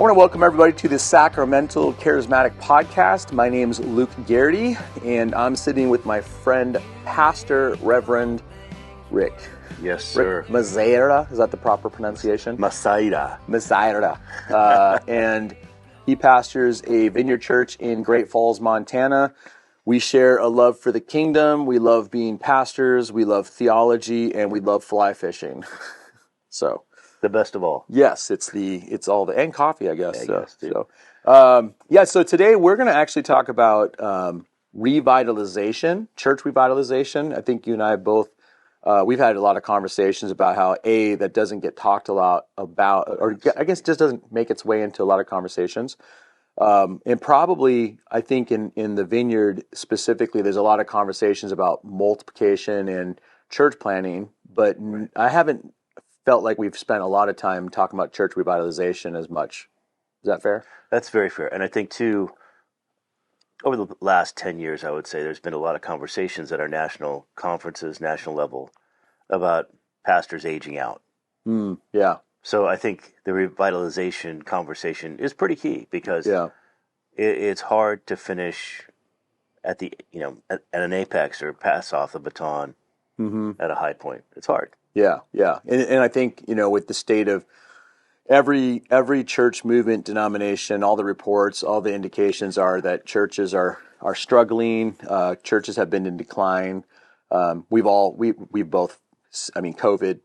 I want to welcome everybody to the Sacramental Charismatic podcast. My name is Luke Geraty, and I'm sitting with my friend, Pastor Reverend Rick. Yes, sir. Rick Mazaira, is that the proper pronunciation? Mazaira. And he pastors a Vineyard church in Great Falls, Montana. We share a love for the kingdom. We love being pastors. We love theology, and we love fly fishing. So. The best of all. Yes, it's all the, and coffee, I guess. So today we're going to actually talk about revitalization, church revitalization. I think you and I both, we've had a lot of conversations about how, that doesn't get talked a lot about, or I guess just doesn't make its way into a lot of conversations. And probably, I think in the Vineyard specifically, there's a lot of conversations about multiplication and church planning, but I haven't felt like we've spent a lot of time talking about church revitalization as much. Is that fair? That's very fair. And I think, too, over the last 10 years, I would say there's been a lot of conversations at our national conferences, national level, about pastors aging out. Yeah. So I think the revitalization conversation is pretty key because it's hard to finish at at an apex or pass off the baton at a high point. It's hard. Yeah. And I think, with the state of every church movement, denomination, all the reports, all the indications are that churches are struggling. Churches have been in decline. We've both, COVID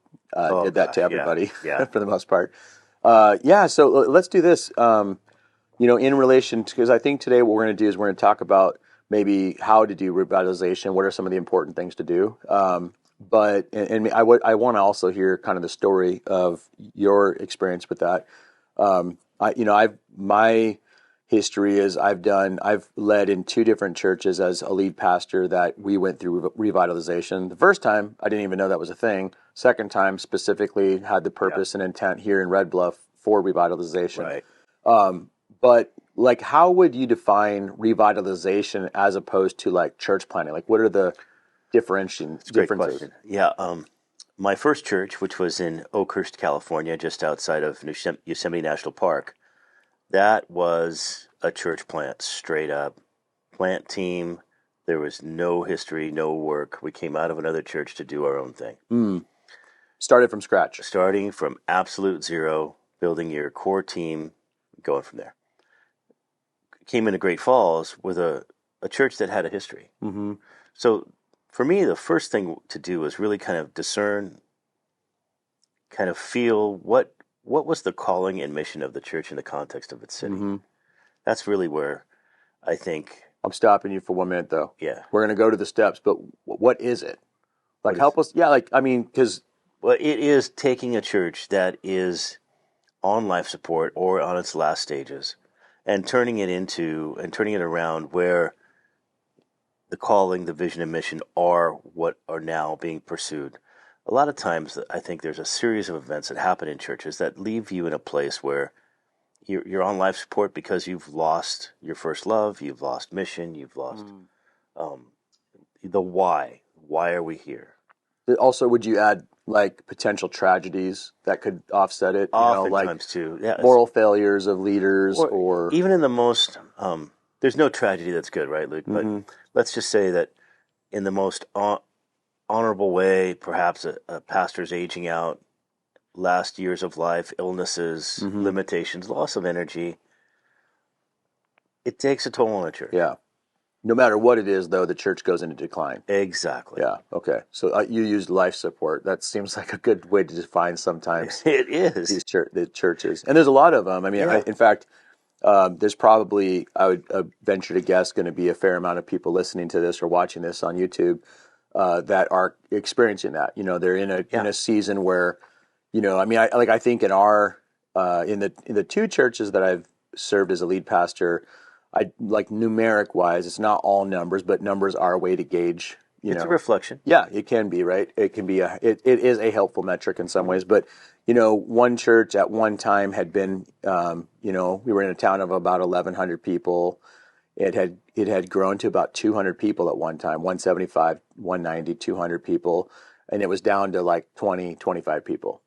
did that to everybody for the most part. So let's do this, in relation to, because I think today what we're going to do is we're going to talk about maybe how to do revitalization. What are some of the important things to do? But I want to also hear kind of the story of your experience with that. My history is I've led in two different churches as a lead pastor that we went through revitalization. The first time I didn't even know that was a thing. Second time specifically had the purpose and intent here in Red Bluff for revitalization. Right. But like, how would you define revitalization as opposed to like church planning? Like, what are the differences? Yeah, my first church, which was in Oakhurst, California, just outside of Yosemite National Park, that was a church plant, straight up. Plant team. There was no history, no work. We came out of another church to do our own thing. Started from scratch. Starting from absolute zero, building your core team, going from there. Came into Great Falls with a church that had a history. Mm-hmm. So for me, the first thing to do was really kind of discern, kind of feel what was the calling and mission of the church in the context of its city. Mm-hmm. That's really where I think... I'm stopping you for 1 minute, though. Yeah. We're going to go to the steps, but what is it? Like, help us... Yeah, because... Well, it is taking a church that is on life support or on its last stages and turning it around where the calling, the vision, and mission are what are now being pursued. A lot of times, I think there's a series of events that happen in churches that leave you in a place where you're on life support because you've lost your first love, you've lost mission, you've lost the why. Why are we here? Also, would you add like potential tragedies that could offset it? Oftentimes too. Yeah, moral failures of leaders, or even in the most. There's no tragedy that's good, right, Luke? But let's just say that in the most honorable way, perhaps a pastor's aging out, last years of life, illnesses, limitations, loss of energy, it takes a toll on a church. Yeah. No matter what it is, though, the church goes into decline. Exactly. Yeah, okay. So you used life support. That seems like a good way to define sometimes. It is. The churches. And there's a lot of them. In fact... there's probably, I would venture to guess, going to be a fair amount of people listening to this or watching this on YouTube that are experiencing that. They're in a season where, I think in our in the two churches that I've served as a lead pastor, I like numeric wise, it's not all numbers, but numbers are a way to gauge. It's a reflection. Yeah, it can be, right. It can be it is a helpful metric in some ways, but. One church at one time had been, we were in a town of about 1,100 people. It had grown to about 200 people at one time, 175, 190, 200 people, and it was down to like 20, 25 people.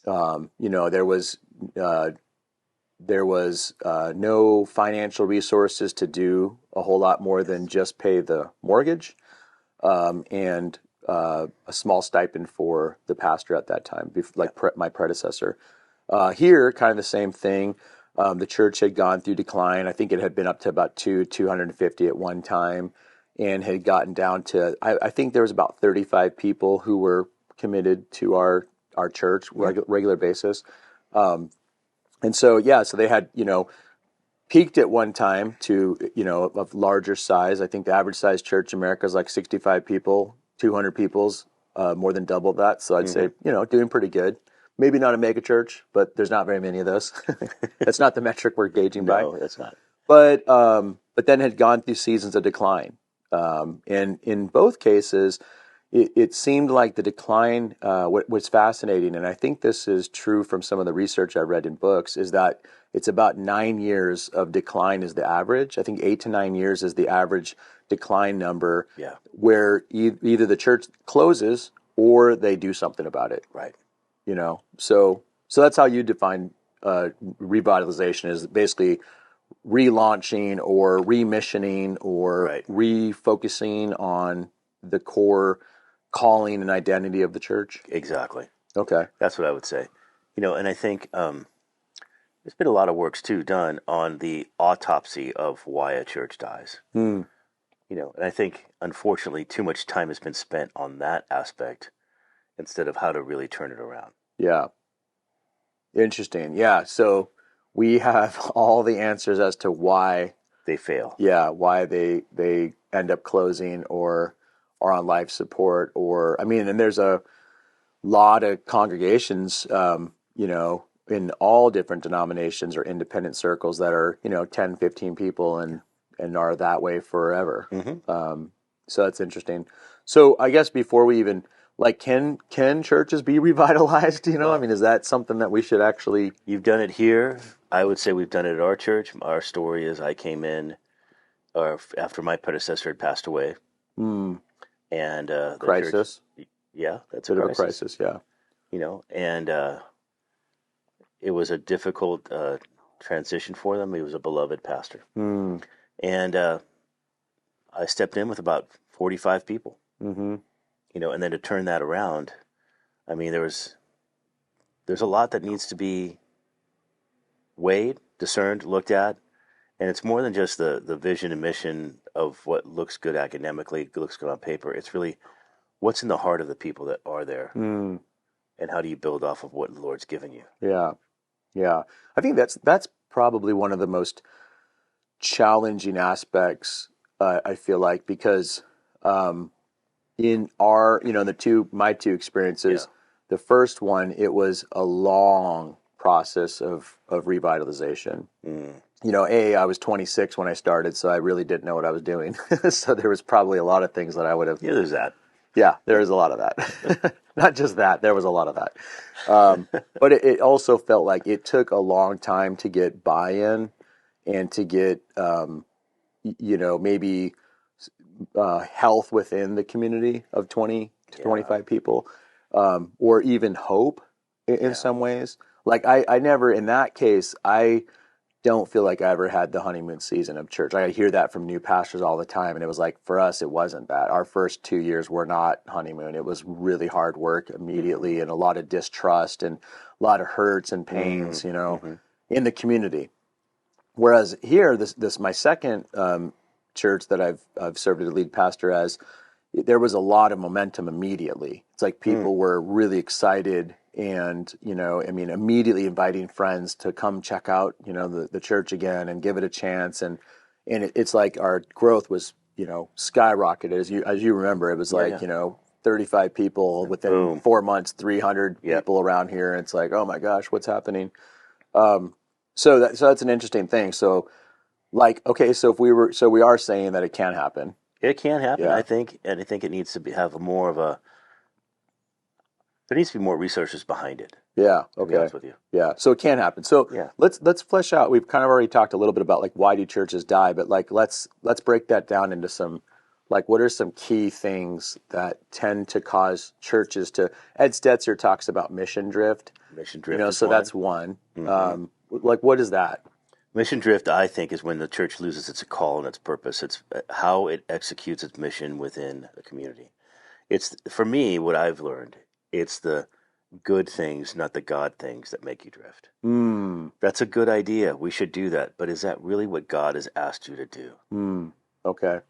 There was there was no financial resources to do a whole lot more than just pay the mortgage, and a small stipend for the pastor at that time, my predecessor. Here, kind of the same thing. The church had gone through decline. I think it had been up to about 250 at one time, and had gotten down to, I think there was about 35 people who were committed to our church regular basis. And so, so they had, peaked at one time to, of larger size. I think the average size church in America is like 65 people, 200 people's, more than double that. So I'd say, doing pretty good. Maybe not a mega church, but there's not very many of those. That's not the metric we're gauging by. No, that's not. But then had gone through seasons of decline. And in both cases, it seemed like the decline, what was fascinating, and I think this is true from some of the research I read in books, is that it's about 9 years of decline is the average. I think 8 to 9 years is the average decline number, where either the church closes or they do something about it. Right. So that's how you define revitalization, is basically relaunching or remissioning or refocusing on the core calling and identity of the church. Exactly. Okay. That's what I would say. And I think there's been a lot of works too done on the autopsy of why a church dies. And I think unfortunately too much time has been spent on that aspect instead of how to really turn it around. Yeah. Interesting. Yeah. So we have all the answers as to why they fail. Yeah. Why they end up closing or are on life support, and there's a lot of congregations, in all different denominations or independent circles that are, 10, 15 people and are that way forever. Mm-hmm. So that's interesting. So I guess before we even, can churches be revitalized? Is that something that we should actually... You've done it here. I would say we've done it at our church. Our story is I came in after my predecessor had passed away. And crisis. Church, that's a bit of a crisis. Yeah. And it was a difficult transition for them. He was a beloved pastor. And I stepped in with about 45 people. Mm-hmm. And then to turn that around, there's a lot that needs to be weighed, discerned, looked at, and it's more than just the vision and mission of what looks good academically, looks good on paper. It's really what's in the heart of the people that are there, and how do you build off of what the Lord's given you? Yeah. I think that's probably one of the most challenging aspects. I feel like, because in our, my two experiences, the first one, it was a long process of revitalization. I was 26 when I started, so I really didn't know what I was doing. So there was probably a lot of things that I would have... Yeah, there's that. Yeah, there is a lot of that. Not just that, there was a lot of that. But it also felt like it took a long time to get buy-in and to get, maybe health within the community of 20 to 25 people, or even hope in some ways. I never, in that case, I don't feel like I ever had the honeymoon season of church. I hear that from new pastors all the time, and it was like, for us, it wasn't that. Our first 2 years were not honeymoon. It was really hard work immediately, and a lot of distrust and a lot of hurts and pains, in the community. Whereas here, this my second church that I've served as a lead pastor as, there was a lot of momentum immediately. It's like people were really excited. And, immediately inviting friends to come check out, the church again and give it a chance. And it's like our growth was, skyrocketed. As you remember, it was 35 people within 4 months, 300 people around here. And it's like, oh my gosh, what's happening? So that's an interesting thing. So so we are saying that it can happen. It can happen. Yeah. I think it needs to have more of a... There needs to be more resources behind it. Yeah. Okay. To be honest with you. Yeah. So it can happen. So let's flesh out. We've kind of already talked a little bit about why do churches die, but let's break that down into some what are some key things that tend to cause churches to... Ed Stetzer talks about mission drift. Mission drift. So that's one. Mm-hmm. like what is that? Mission drift, I think, is when the church loses its call and its purpose. It's how it executes its mission within a community. It's, for me, what I've learned, it's the good things, not the God things, that make you drift. That's a good idea. We should do that. But is that really what God has asked you to do? Okay.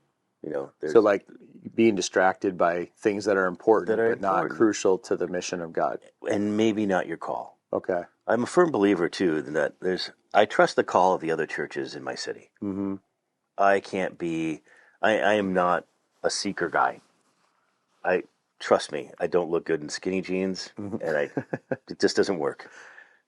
So like being distracted by things that are important, but not crucial to the mission of God. And maybe not your call. Okay. I'm a firm believer, too, that I trust the call of the other churches in my city. Mm-hmm. I am not a seeker guy. Trust me, I don't look good in skinny jeans, and it just doesn't work.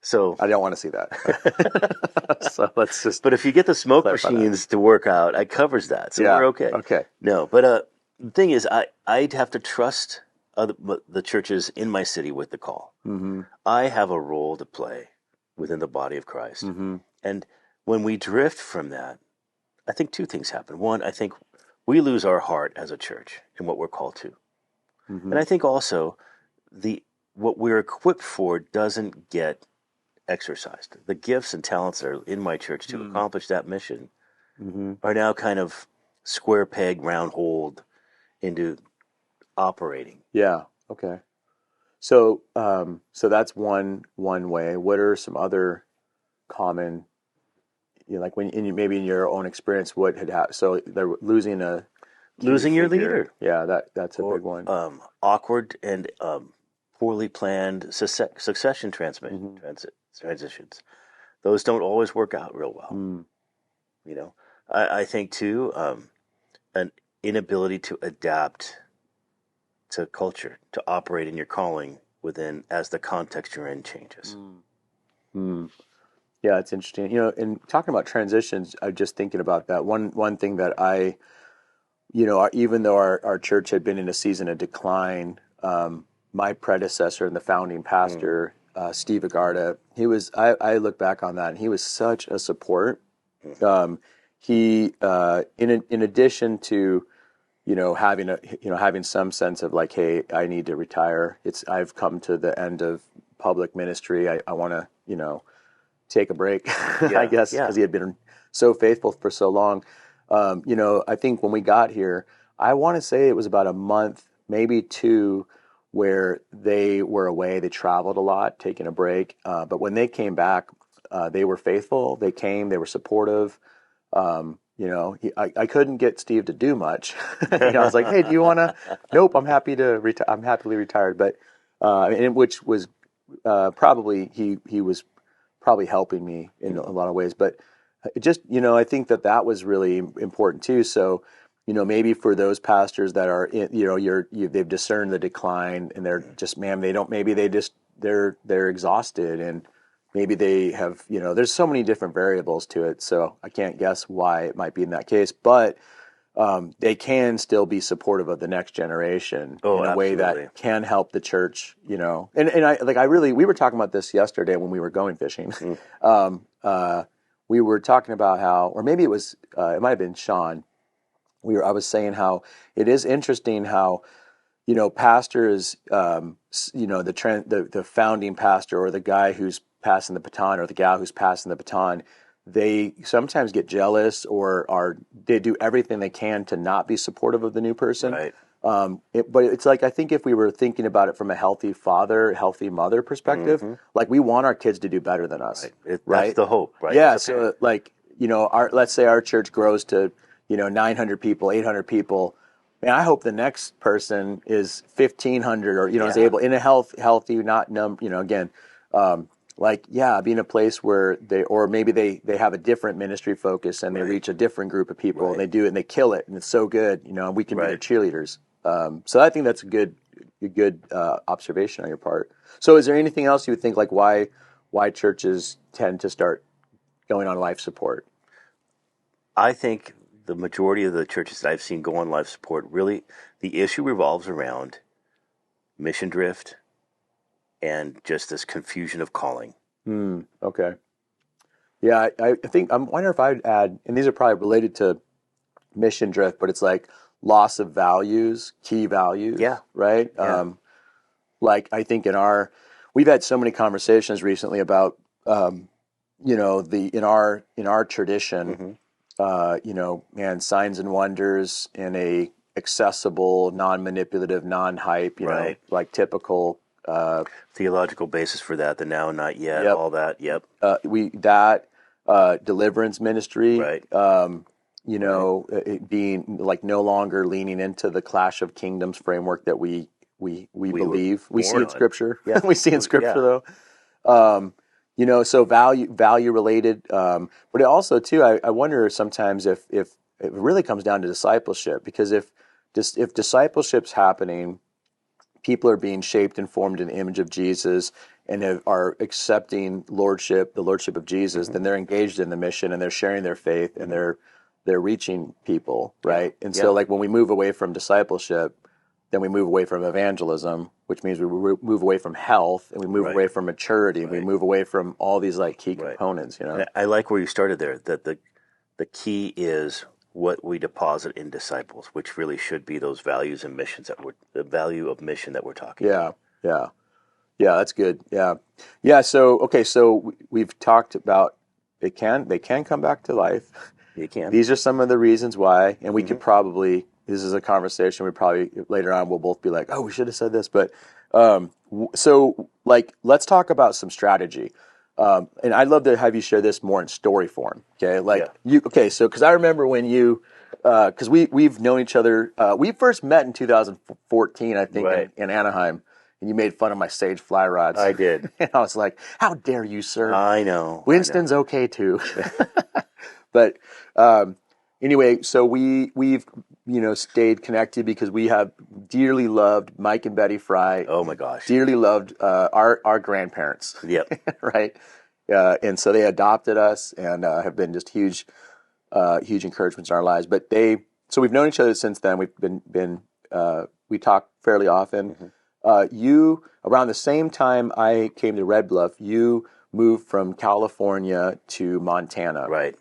So I don't want to see that. So let's just. But if you get the smoke machines to work out, it covers that, so we're okay. Okay. No, but the thing is, I'd have to trust the churches in my city with the call. Mm-hmm. I have a role to play within the body of Christ, and when we drift from that, I think two things happen. One, I think we lose our heart as a church in what we're called to. And I think also what we're equipped for doesn't get exercised. The gifts and talents that are in my church to accomplish that mission are now kind of square peg, round hole into operating. Yeah. Okay. So that's one way. What are some other common, like maybe in your own experience, what had happened? So they're losing your leader. Yeah, that's a big one. Awkward and poorly planned succession transitions. Those don't always work out real well. I think too, an inability to adapt to culture, to operate in your calling within as the context you're in changes. Yeah, it's interesting. In talking about transitions, I'm just thinking about that. One thing that even though our church had been in a season of decline, my predecessor and the founding pastor, Steve Geraty, I look back on that, and he was such a support. He, in addition to, having some sense of like, hey, I need to retire. I've come to the end of public ministry. I want to, take a break, I guess, because he had been so faithful for so long. I think when we got here, I want to say it was about a month, maybe two, where they were away. They traveled a lot, taking a break. But when they came back, they were faithful. They came. They were supportive. I couldn't get Steve to do much. I was like, hey, do you want to? Nope, I'm happy to retire. I'm happily retired. But which was probably he was probably helping me in a lot of ways. But just, I think that was really important too. So, maybe for those pastors that are, they've discerned the decline, and they're just, they're exhausted, and maybe they have, there's so many different variables to it. So I can't guess why it might be in that case, but they can still be supportive of the next generation in a way that can help the church, and we were talking about this yesterday when we were going fishing. We were talking about how, or maybe it was, it might have been Sean. I was saying how it is interesting how, pastors, the founding pastor, or the guy who's passing the baton, or the gal who's passing the baton, they sometimes get jealous, or they do everything they can to not be supportive of the new person. Right. But it's like, I think if we were thinking about it from a healthy father, healthy mother perspective, like we want our kids to do better than us. Right. That's the hope, right? Yeah. So let's say our church grows to, 900 people, 800 people. And I hope the next person is 1,500, or, is able in a healthy, not again, be in a place where maybe they have a different ministry focus, and they reach a different group of people, and they do it and they kill it, and it's so good, we can be their cheerleaders. So I think that's a good observation on your part. So is there anything else you would think, like why churches tend to start going on life support? I think the majority of the churches that I've seen go on life support, really the issue revolves around mission drift and just this confusion of calling. Okay. Yeah, I think, I wonder if I'd add, and these are probably related to mission drift, but it's like loss of values, key values. Yeah. Right? Yeah. I think we've had so many conversations recently about, in our tradition, man, signs and wonders in a accessible, non-manipulative, non-hype, Right. like typical Theological basis for that, the now, not yet, Yep. all that. Yep. Deliverance ministry, Right. it being like no longer leaning into the clash of kingdoms framework that we believe we see in Scripture. Yeah. We see in Scripture though. So value related, but it also too. I wonder sometimes if it really comes down to discipleship, because if discipleship's happening, people are being shaped and formed in the image of Jesus and are accepting the lordship of Jesus, then they're engaged in the mission and they're sharing their faith and they're reaching people, right? And so like when we move away from discipleship, then we move away from evangelism, which means we move away from health and we move away from maturity and we move away from all these like key components, I like where you started there, that the key is what we deposit in disciples, which really should be those values and missions the value of mission that we're talking about. Yeah, that's good. Yeah. So we've talked about they can come back to life. They can. These are some of the reasons why, and we could probably, this is a conversation we probably later on we'll both be like, oh, we should have said this, but so like let's talk about some strategy. And I'd love to have you share this more in story form. Okay, so because I remember when you, because we've known each other. We first met in 2014, I think, in Anaheim, and you made fun of my Sage fly rods. I did. And I was like, "How dare you, sir?" I know. Winston's okay too. But anyway, so we've stayed connected because we have dearly loved Mike and Betty Fry. Oh my gosh. Dearly loved our grandparents. Yep. Right. And so they adopted us and have been just huge encouragements in our lives. But so we've known each other since then. We've been we talk fairly often. You, around the same time I came to Red Bluff, you moved from California to Montana. Right.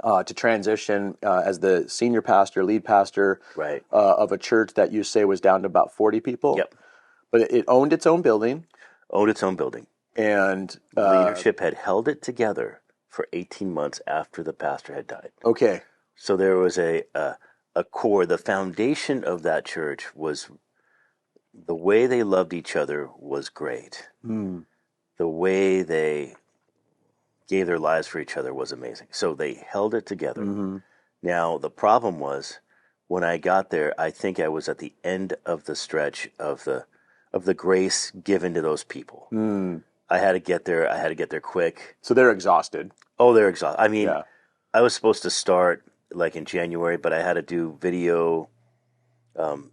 To transition as the senior pastor, lead pastor of a church that you say was down to about 40 people. Yep. But it owned its own building. And leadership had held it together for 18 months after the pastor had died. Okay. So there was a core. The foundation of that church was the way they loved each other was great. The way they gave their lives for each other was amazing. So they held it together. Now, the problem was when I got there, I think I was at the end of the stretch of the grace given to those people. I had to get there. I had to get there quick. So they're exhausted. Oh, they're exhausted. I mean, I was supposed to start like in January, but I had to do video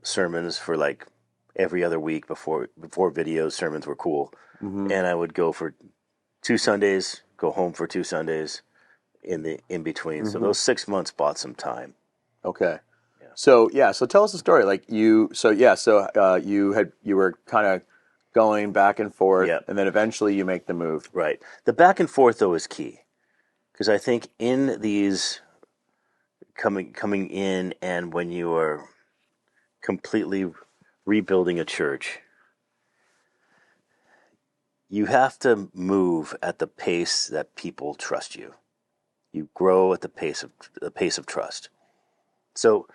sermons for like every other week before video sermons were cool. And I would go for 2 Sundays, go home for 2 Sundays in between. So those 6 months bought some time. Okay. Yeah. So tell us the story. Like you were kind of going back and forth, and then eventually you make the move. Right. The back and forth though is key, because I think in these coming in, and when you are completely rebuilding a church, you have to move at the pace that people trust you. You grow at the pace of trust. So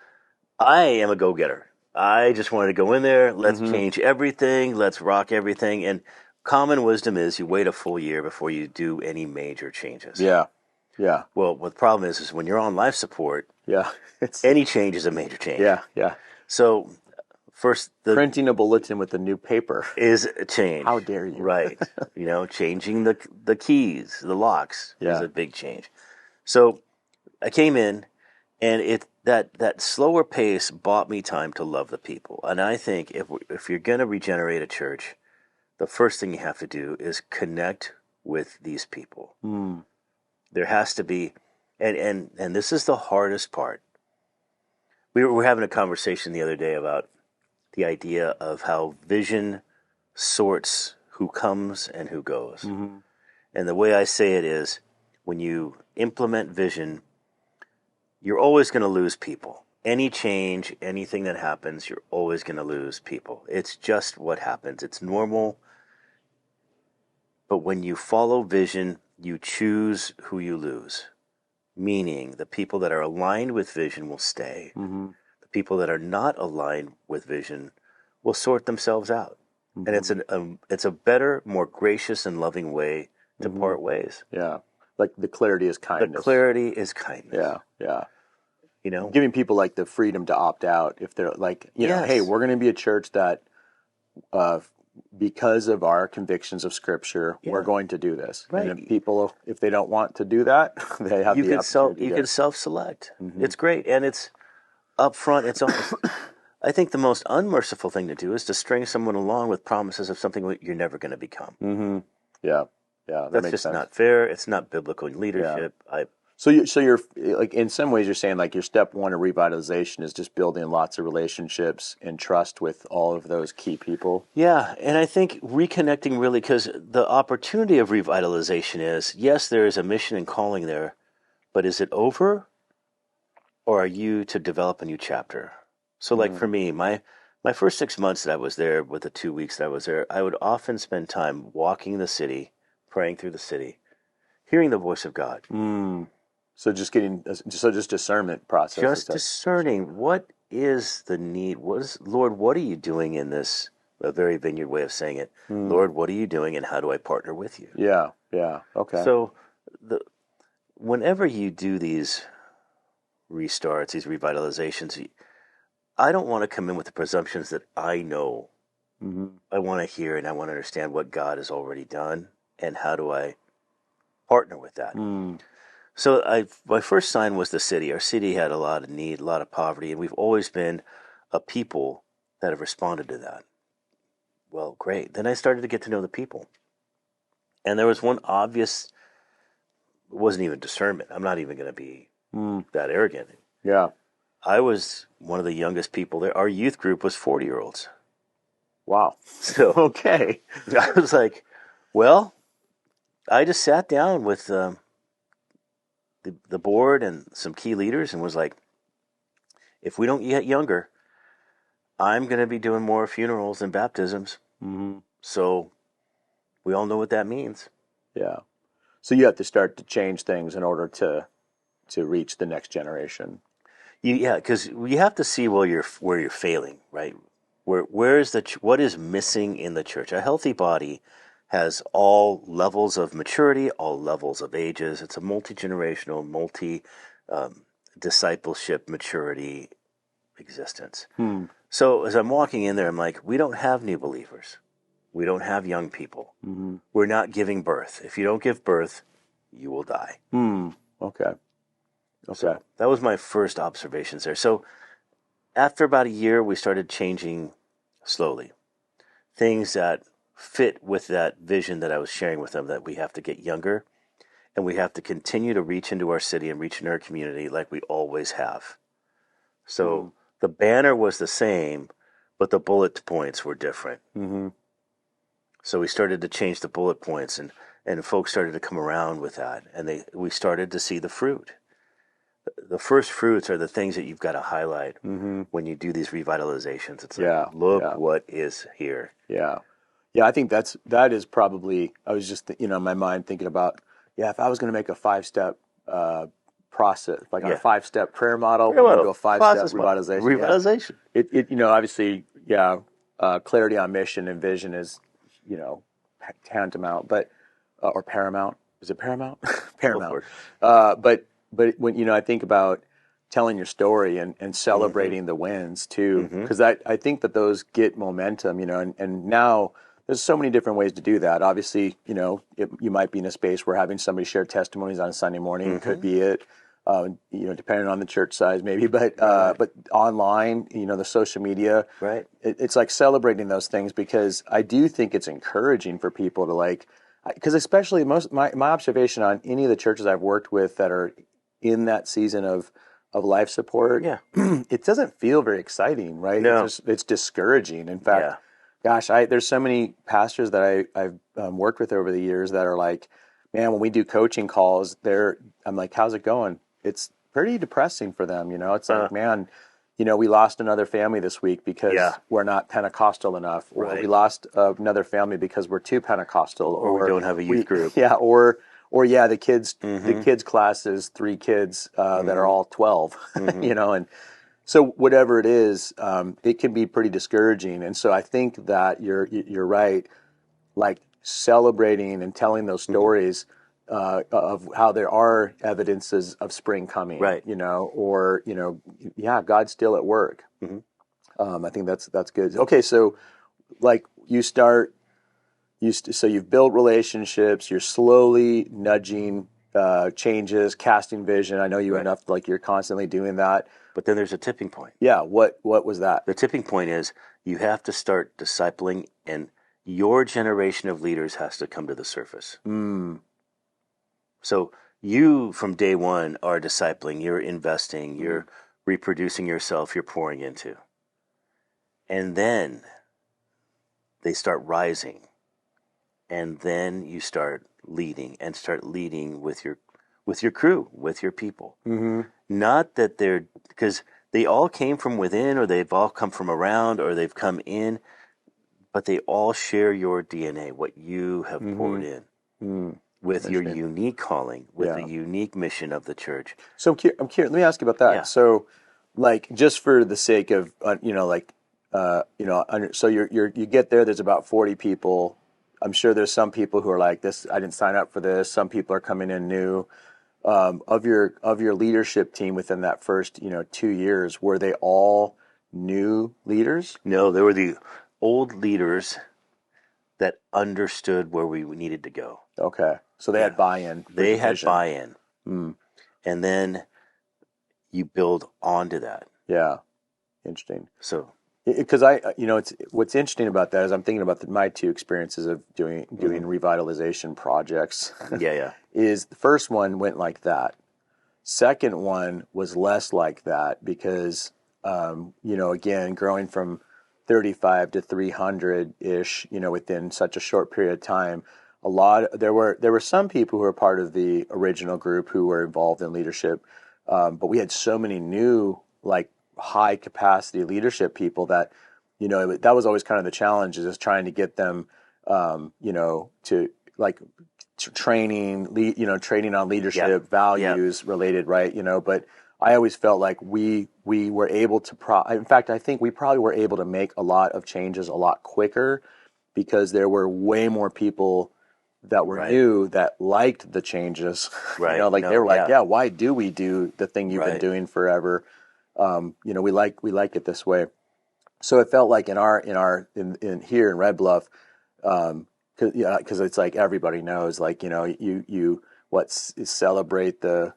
I am a go-getter. I just wanted to go in there, let's change everything, let's rock everything. And common wisdom is you wait a full year before you do any major changes. Yeah. Well, what the problem is when you're on life support, any change is a major change. Yeah. So first, printing a bulletin with the new paper is a change. How dare you? Right. Changing the keys, the locks is a big change. So I came in, and that slower pace bought me time to love the people. And I think if you're going to regenerate a church, the first thing you have to do is connect with these people. There has to be, and this is the hardest part. We were having a conversation the other day about the idea of how vision sorts who comes and who goes. And the way I say it is, when you implement vision, you're always going to lose people. Any change, anything that happens, you're always going to lose people. It's just what happens. It's normal. But when you follow vision, you choose who you lose, meaning the people that are aligned with vision will stay. Mm-hmm. The people that are not aligned with vision will sort themselves out. Mm-hmm. And it's a better, more gracious and loving way to Mm-hmm. part ways. Yeah. Like the clarity is kindness. The clarity is kindness. Yeah. Yeah. You know, Giving people like the freedom to opt out if they're like, you know, Yes. hey, we're going to be a church that, because of our convictions of Scripture, we're going to do this. Right. And if people, if they don't want to do that, they have the opportunity. You can self-select. Mm-hmm. It's great, and it's upfront. It's almost, I think the most unmerciful thing to do is to string someone along with promises of something you're never going to become. Mm-hmm. Yeah. Yeah. That's just not fair. It's not biblical leadership. Yeah. So you're like, in some ways you're saying like your step one of revitalization is just building lots of relationships and trust with all of those key people. Yeah, and I think reconnecting really, because the opportunity of revitalization is, yes, there is a mission and calling there, but is it over, or are you to develop a new chapter? So like for me, my first 6 months that I was there, with the 2 weeks that I was there, I would often spend time walking the city, praying through the city, hearing the voice of God. So just discernment process. Just discerning what is the need. Lord, what are you doing in this? A very Vineyard way of saying it. Lord, what are you doing, and how do I partner with you? Yeah, yeah, okay. So whenever you do these restarts, these revitalizations, I don't want to come in with the presumptions that I know. Mm-hmm. I want to hear and I want to understand what God has already done, and how do I partner with that. So my first sign was the city. Our city had a lot of need, a lot of poverty, and we've always been a people that have responded to that. Well, great. Then I started to get to know the people. And there was one obvious, it wasn't even discernment. I'm not even going to be that arrogant. Yeah. I was one of the youngest people there. Our youth group was 40-year-olds. Wow. So okay. I was like, well, I just sat down with the board and some key leaders and was like, if we don't get younger, I'm going to be doing more funerals and baptisms. Mm-hmm. So we all know what that means. Yeah. So you have to start to change things in order to reach the next generation. Yeah, because you have to see where you're failing, right? What is missing in the church? A healthy body has all levels of maturity, all levels of ages. It's a multi-generational, discipleship maturity existence. So as I'm walking in there, I'm like, we don't have new believers. We don't have young people. Mm-hmm. We're not giving birth. If you don't give birth, you will die. Okay. So that was my first observations there. So after about a year, we started changing slowly. Things that fit with that vision that I was sharing with them, that we have to get younger and we have to continue to reach into our city and reach into our community like we always have. So the banner was the same, but the bullet points were different. Mm-hmm. So we started to change the bullet points, and folks started to come around with that, and we started to see the fruit. The first fruits are the things that you've got to highlight when you do these revitalizations. It's like, look what is here. Yeah. Yeah, I think that is probably, I was just, in my mind thinking about, if I was going to make a 5-step process, like a 5-step prayer model, we're going to do a 5-step revitalization. Revitalization. Yeah. It obviously, clarity on mission and vision is, tantamount, but, or paramount. Is it paramount? Paramount. But when, I think about telling your story and celebrating the wins too, because I think that those get momentum, and now there's so many different ways to do that. Obviously, you might be in a space where having somebody share testimonies on Sunday morning could be it, depending on the church size maybe, but online, the social media, right? It's like celebrating those things, because I do think it's encouraging for people to because especially my observation on any of the churches I've worked with that are in that season of life support, it doesn't feel very exciting, right? No. It's discouraging. In fact, gosh, there's so many pastors that I've worked with over the years that are like, man, when we do coaching calls, I'm like, how's it going? It's pretty depressing for them, It's like, man, we lost another family this week because we're not Pentecostal enough, or we lost another family because we're too Pentecostal, or we don't have a youth group. Yeah, or or the kids class is 3 kids that are all 12, and so whatever it is, it can be pretty discouraging. And so I think that you're right, like celebrating and telling those stories of how there are evidences of spring coming, right? Or God's still at work. I think that's good. Okay, so like so you've built relationships, you're slowly nudging changes, casting vision. I know you enough, like you're constantly doing that. But then there's a tipping point. Yeah, what was that? The tipping point is you have to start discipling, and your generation of leaders has to come to the surface. So you, from day one, are discipling, you're investing, you're reproducing yourself, you're pouring into. And then they start rising. And then you start leading with your crew, with your people. Not that because they all came from within, or they've all come from around, or they've come in, but they all share your DNA, what you have poured in, with your unique calling, with the unique mission of the church. So I'm curious. Let me ask you about that. Yeah. So, like, just for the sake of so you get there. There's about 40 people. I'm sure there's some people who are like, this, I didn't sign up for this. Some people are coming in new. Of your leadership team within that first 2 years, were they all new leaders? No, they were the old leaders that understood where we needed to go. Okay, so they had buy-in. They had buy-in, and then you build onto that. Yeah, interesting. So. Because it's what's interesting about that is I'm thinking about my 2 experiences of doing revitalization projects. Is the first one went like that. Second one was less like that because, again, growing from 35 to 300 ish, within such a short period of time, there were some people who were part of the original group who were involved in leadership, but we had so many new high capacity leadership people that that was always kind of the challenge, is just trying to get them to training on leadership values related, right? But I always felt like we were able to in fact I think we probably were able to make a lot of changes a lot quicker because there were way more people that were new that liked the changes. They were like, why do we do the thing you've been doing forever? We like it this way. So it felt like in here in Red Bluff, because it's like everybody knows, you celebrate the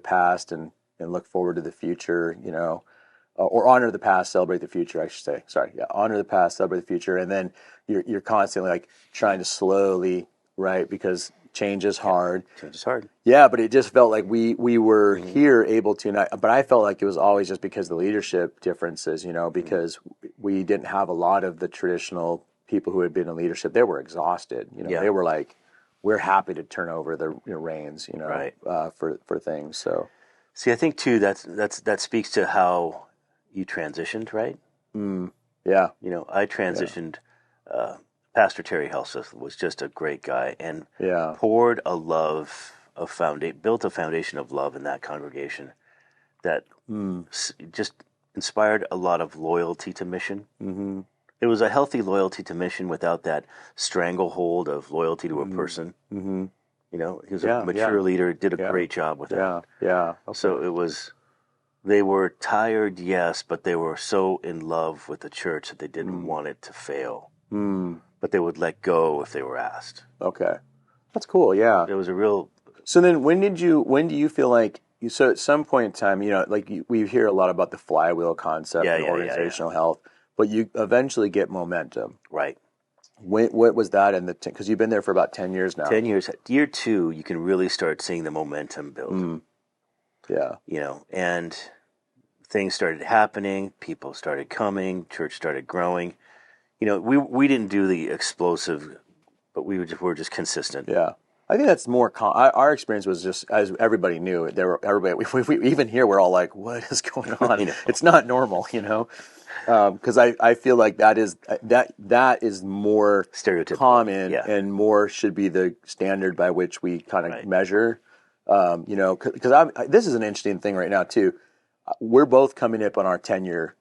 past and look forward to the future, or honor the past, celebrate the future, I should say. Sorry, honor the past, celebrate the future, and then you're constantly trying to slowly, because change is hard. Change is hard. Yeah, but it just felt like we were here able to, but I felt like it was always just because of the leadership differences, because we didn't have a lot of the traditional people who had been in leadership. They were exhausted. They were like, we're happy to turn over the reins, for things. So, see, I think too that speaks to how you transitioned, right? Yeah. I transitioned. Pastor Terry Helseth was just a great guy and poured built a foundation of love in that congregation that just inspired a lot of loyalty to mission. It was a healthy loyalty to mission without that stranglehold of loyalty to a person. He was a mature leader, did a great job with that. Okay. So they were tired, yes, but they were so in love with the church that they didn't want it to fail. But they would let go if they were asked. Okay. That's cool, yeah. It was a real... So then when do you feel like, so at some point in time, we hear a lot about the flywheel concept and organizational health, but you eventually get momentum. Right. What was that because you've been there for about 10 years now. 10 years. Year 2, you can really start seeing the momentum build. Yeah. And things started happening, people started coming, church started growing. We didn't do the explosive, but we were just consistent. Yeah. I think that's more. Our experience was just, as everybody knew, we even here we're all like, "What is going on? It's not normal," Because I feel like that is more Stereotypical. common Yeah. and more should be the standard by which we kind of measure. Because this is an interesting thing right now too. We're both coming up on our 10-year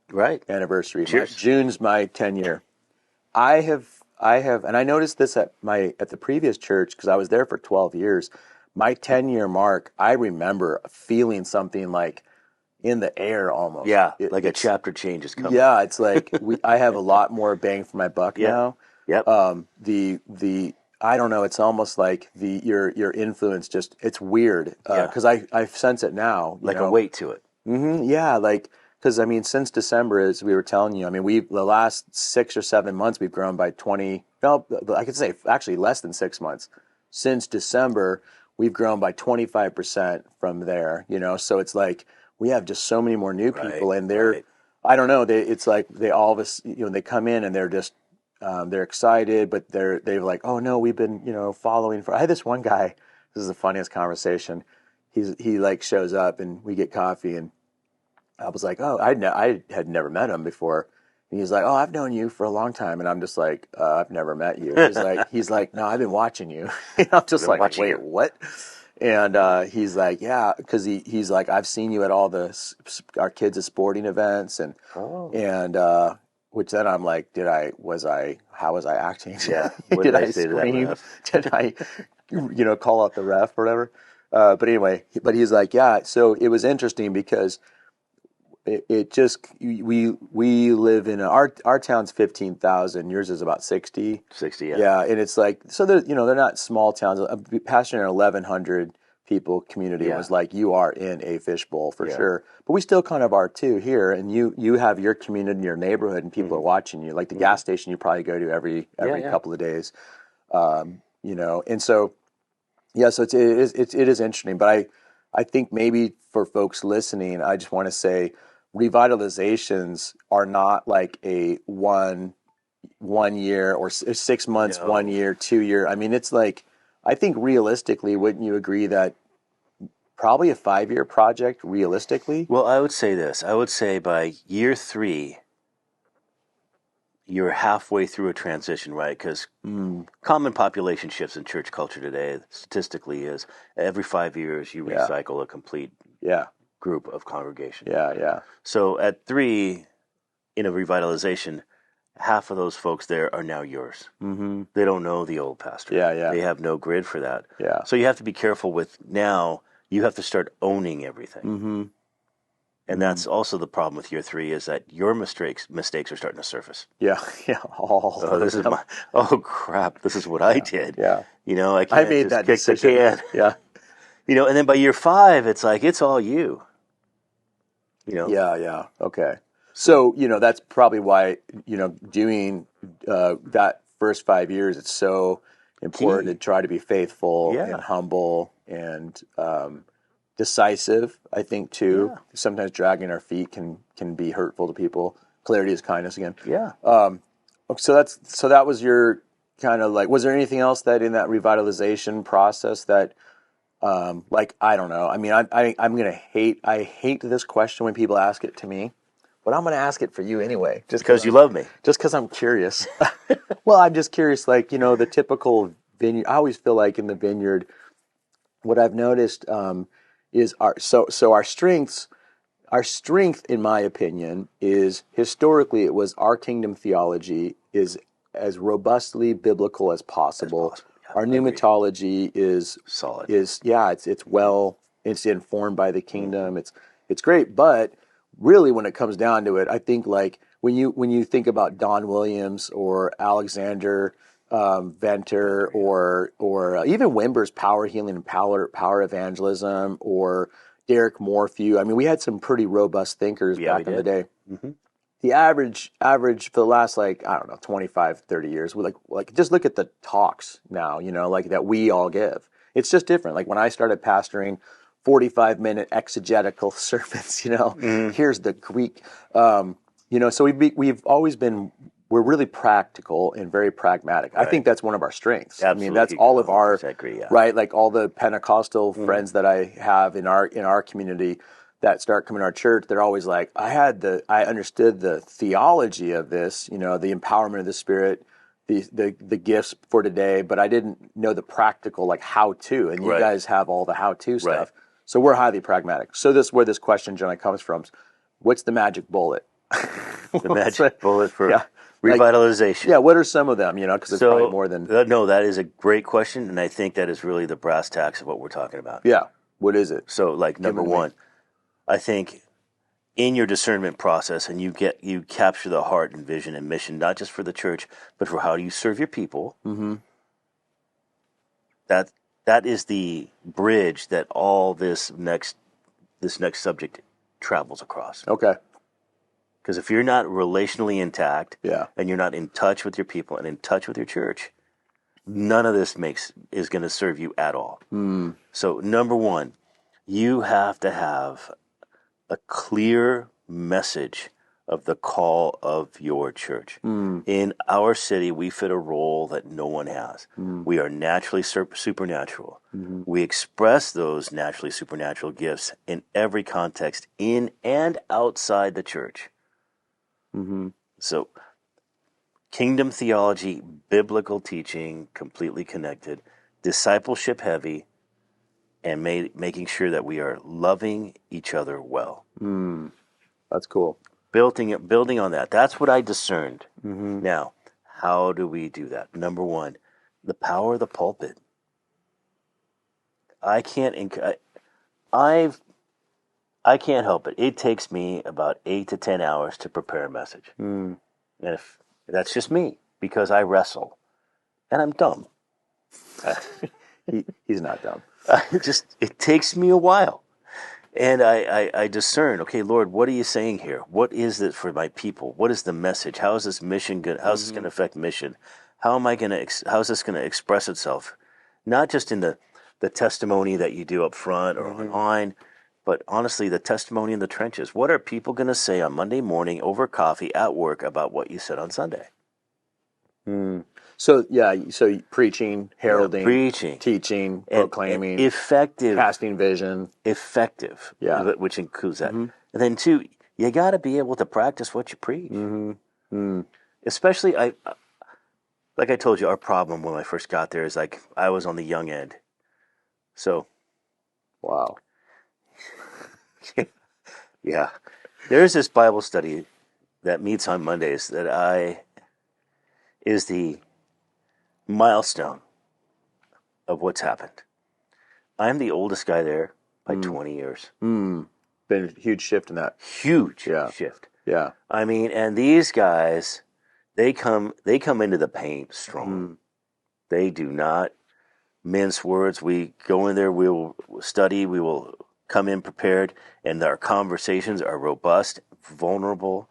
anniversary. Cheers. June's my 10-year. I have, and I noticed this at the previous church because I was there for 12 years. My 10-year mark, I remember feeling something like in the air almost. Yeah, like a chapter change is coming. Yeah, it's like I have a lot more bang for my buck now. Yep. The I don't know. It's almost like your influence just, it's weird because I sense it now. Like a weight to it. Mm-hmm, yeah, because I mean, since December, as we were telling you, I mean, the last 6 or 7 months we've grown by 20. No, I could say actually less than 6 months. Since December, we've grown by 25% from there. So it's like we have just so many more new people, and they're I don't know. It's like they all of us, they come in and they're just they're excited, but they're like, oh no, we've been following for. I had this one guy. This is the funniest conversation. He like shows up and we get coffee and I was like, oh, I had never met him before. And he's like, oh, I've known you for a long time. And I'm just like, I've never met you. He's like, no, I've been watching you. I'm just like, wait, what? And he's like, yeah, because he's like, I've seen you at all our kids' sporting events and which then I'm like, how was I acting? Yeah. Did I scream? Did I, call out the ref or whatever? But anyway, he's like, yeah. So it was interesting because it just we live in our town's 15,000. Yours is about 60. 60, yeah. Yeah, and it's like so they're not small towns. Pastoring an 1,100 people community was like you are in a fishbowl for sure. But we still kind of are too here. And you have your community in your neighborhood, and people are watching you. Like the gas station, you probably go to every couple of days. And so. Yeah, so it is interesting, but I think maybe for folks listening, I just want to say revitalizations are not like a one year or 6 months, 1 year, 2 year. I mean, it's like I think realistically, wouldn't you agree that probably a 5-year project realistically? Well, I would say this. I would say by year 3. You're halfway through a transition, right? Because common population shifts in church culture today, statistically, is every 5 years you recycle a complete group of congregation. Yeah. So at 3, in a revitalization, half of those folks there are now yours. Mm-hmm. They don't know the old pastor. Yeah. They have no grid for that. Yeah. So you have to be careful with now. You have to start owning everything. Mm-hmm. And that's also the problem with year 3 is that your mistakes are starting to surface. Yeah. Oh crap! This is what I did. Yeah. I made that decision. I can. Yeah. And then by year 5, it's like it's all you. Yeah. Okay. So that's probably why doing that first 5 years, it's so important to try to be faithful and humble and decisive, I think, too. Yeah. Sometimes dragging our feet can be hurtful to people. Clarity is kindness again. Yeah. So that was your kind of like, was there anything else that in that revitalization process that, I don't know. I mean, I hate this question when people ask it to me, but I'm going to ask it for you anyway. Just because you love me. Just because I'm curious. Well, I'm just curious, the typical vineyard, I always feel like in the vineyard, what I've noticed, is our strength, in my opinion, is historically it was our kingdom theology is as robustly biblical as possible. Yeah, our pneumatology is solid. It's informed by the kingdom. It's great, but really when it comes down to it, I think like when you think about Don Williams or Alexander Venter or even Wimber's power healing and power evangelism or Derek Morphew. I mean, we had some pretty robust thinkers back in the day. Mm-hmm. The average for the last 25, 30 years, we like just look at the talks now, that we all give. It's just different. Like when I started pastoring 45-minute exegetical sermons, here's the Greek, so we've always been we're really practical and very pragmatic. I think that's one of our strengths. Absolutely. I mean, that's all of our, 100% agree, yeah. right? Like all the Pentecostal friends that I have in our community that start coming to our church, they're always like, I understood the theology of this, the empowerment of the Spirit, the gifts for today, but I didn't know the practical, like how to. And you guys have all the how to stuff. So we're highly pragmatic. So this is where this question generally comes from. What's the magic bullet? The magic bullet for revitalization. What are some of them? Because it's probably more than. No, that is a great question, and I think that is really the brass tacks of what we're talking about. Yeah. What is it? So, number one, I think in your discernment process, and you capture the heart and vision and mission, not just for the church, but for how do you serve your people. Mm-hmm. That is the bridge that all this next subject travels across. Okay. Because if you're not relationally intact, and you're not in touch with your people and in touch with your church, none of this is going to serve you at all. Mm. So number one, you have to have a clear message of the call of your church. Mm. In our city, we fit a role that no one has. Mm. We are naturally supernatural. Mm-hmm. We express those naturally supernatural gifts in every context, in and outside the church. Mm-hmm. So, Kingdom Theology, biblical teaching, completely connected, discipleship heavy, and making sure that we are loving each other well. Mm. That's cool. Building on that. That's what I discerned. Mm-hmm. Now, how do we do that? Number one, the power of the pulpit. I can't help it. It takes me about 8 to 10 hours to prepare a message. Mm. And if that's just me, because I wrestle. And I'm dumb. He's not dumb. It takes me a while. And I discern, okay, Lord, what are you saying here? What is it for my people? What is the message? How is this mission good? How is this going to affect mission? How is this going to express itself? Not just in the testimony that you do up front or online, but honestly, the testimony in the trenches. What are people going to say on Monday morning over coffee at work about what you said on Sunday? Mm. So preaching, heralding, teaching, proclaiming, and effective, casting vision, effective, which includes that. Mm-hmm. And then two, you got to be able to practice what you preach. Mm-hmm. Mm. Especially, like I told you, our problem when I first got there is I was on the young end. So, wow. Yeah. There's this Bible study that meets on Mondays that is the milestone of what's happened. I'm the oldest guy there by 20 years. Mm. Been a huge shift in that. Huge shift. Yeah. I mean, and these guys, they come into the paint strong. Mm. They do not mince words. We go in there, we will study, we will come in prepared, and our conversations are robust, vulnerable.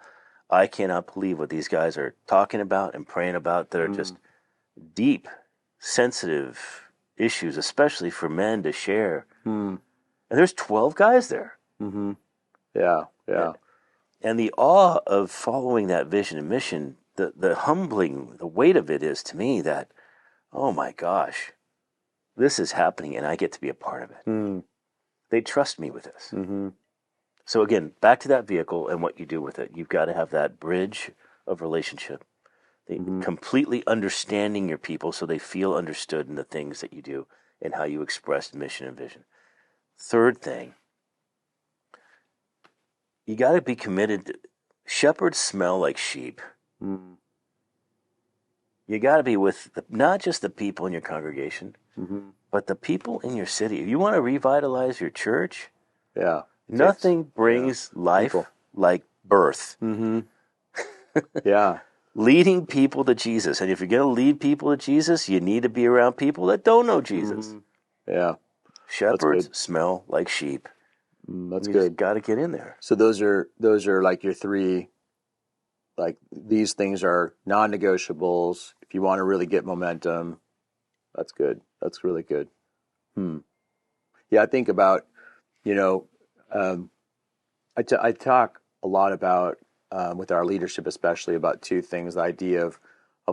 I cannot believe what these guys are talking about and praying about that are just deep, sensitive issues, especially for men to share. Mm. And there's 12 guys there. Mm-hmm. Yeah. And the awe of following that vision and mission, the humbling, the weight of it is to me that, oh my gosh, this is happening and I get to be a part of it. Mm. They trust me with this. Mm-hmm. So again, back to that vehicle and what you do with it. You've got to have that bridge of relationship. Completely understanding your people so they feel understood in the things that you do and how you express mission and vision. Third thing, you got to be committed. Shepherds smell like sheep. Mm. You got to be with not just the people in your congregation, but the people in your city. If you want to revitalize your church, nothing brings life like birth. Mm-hmm. Yeah. Leading people to Jesus. And if you're going to lead people to Jesus, you need to be around people that don't know Jesus. Mm-hmm. Yeah. Shepherds smell like sheep. That's good. You got to get in there. So those are like your three, like these things are non-negotiables. If you want to really get momentum, that's good. That's really good. Yeah, I think about, I talk a lot about with our leadership, especially about two things: the idea of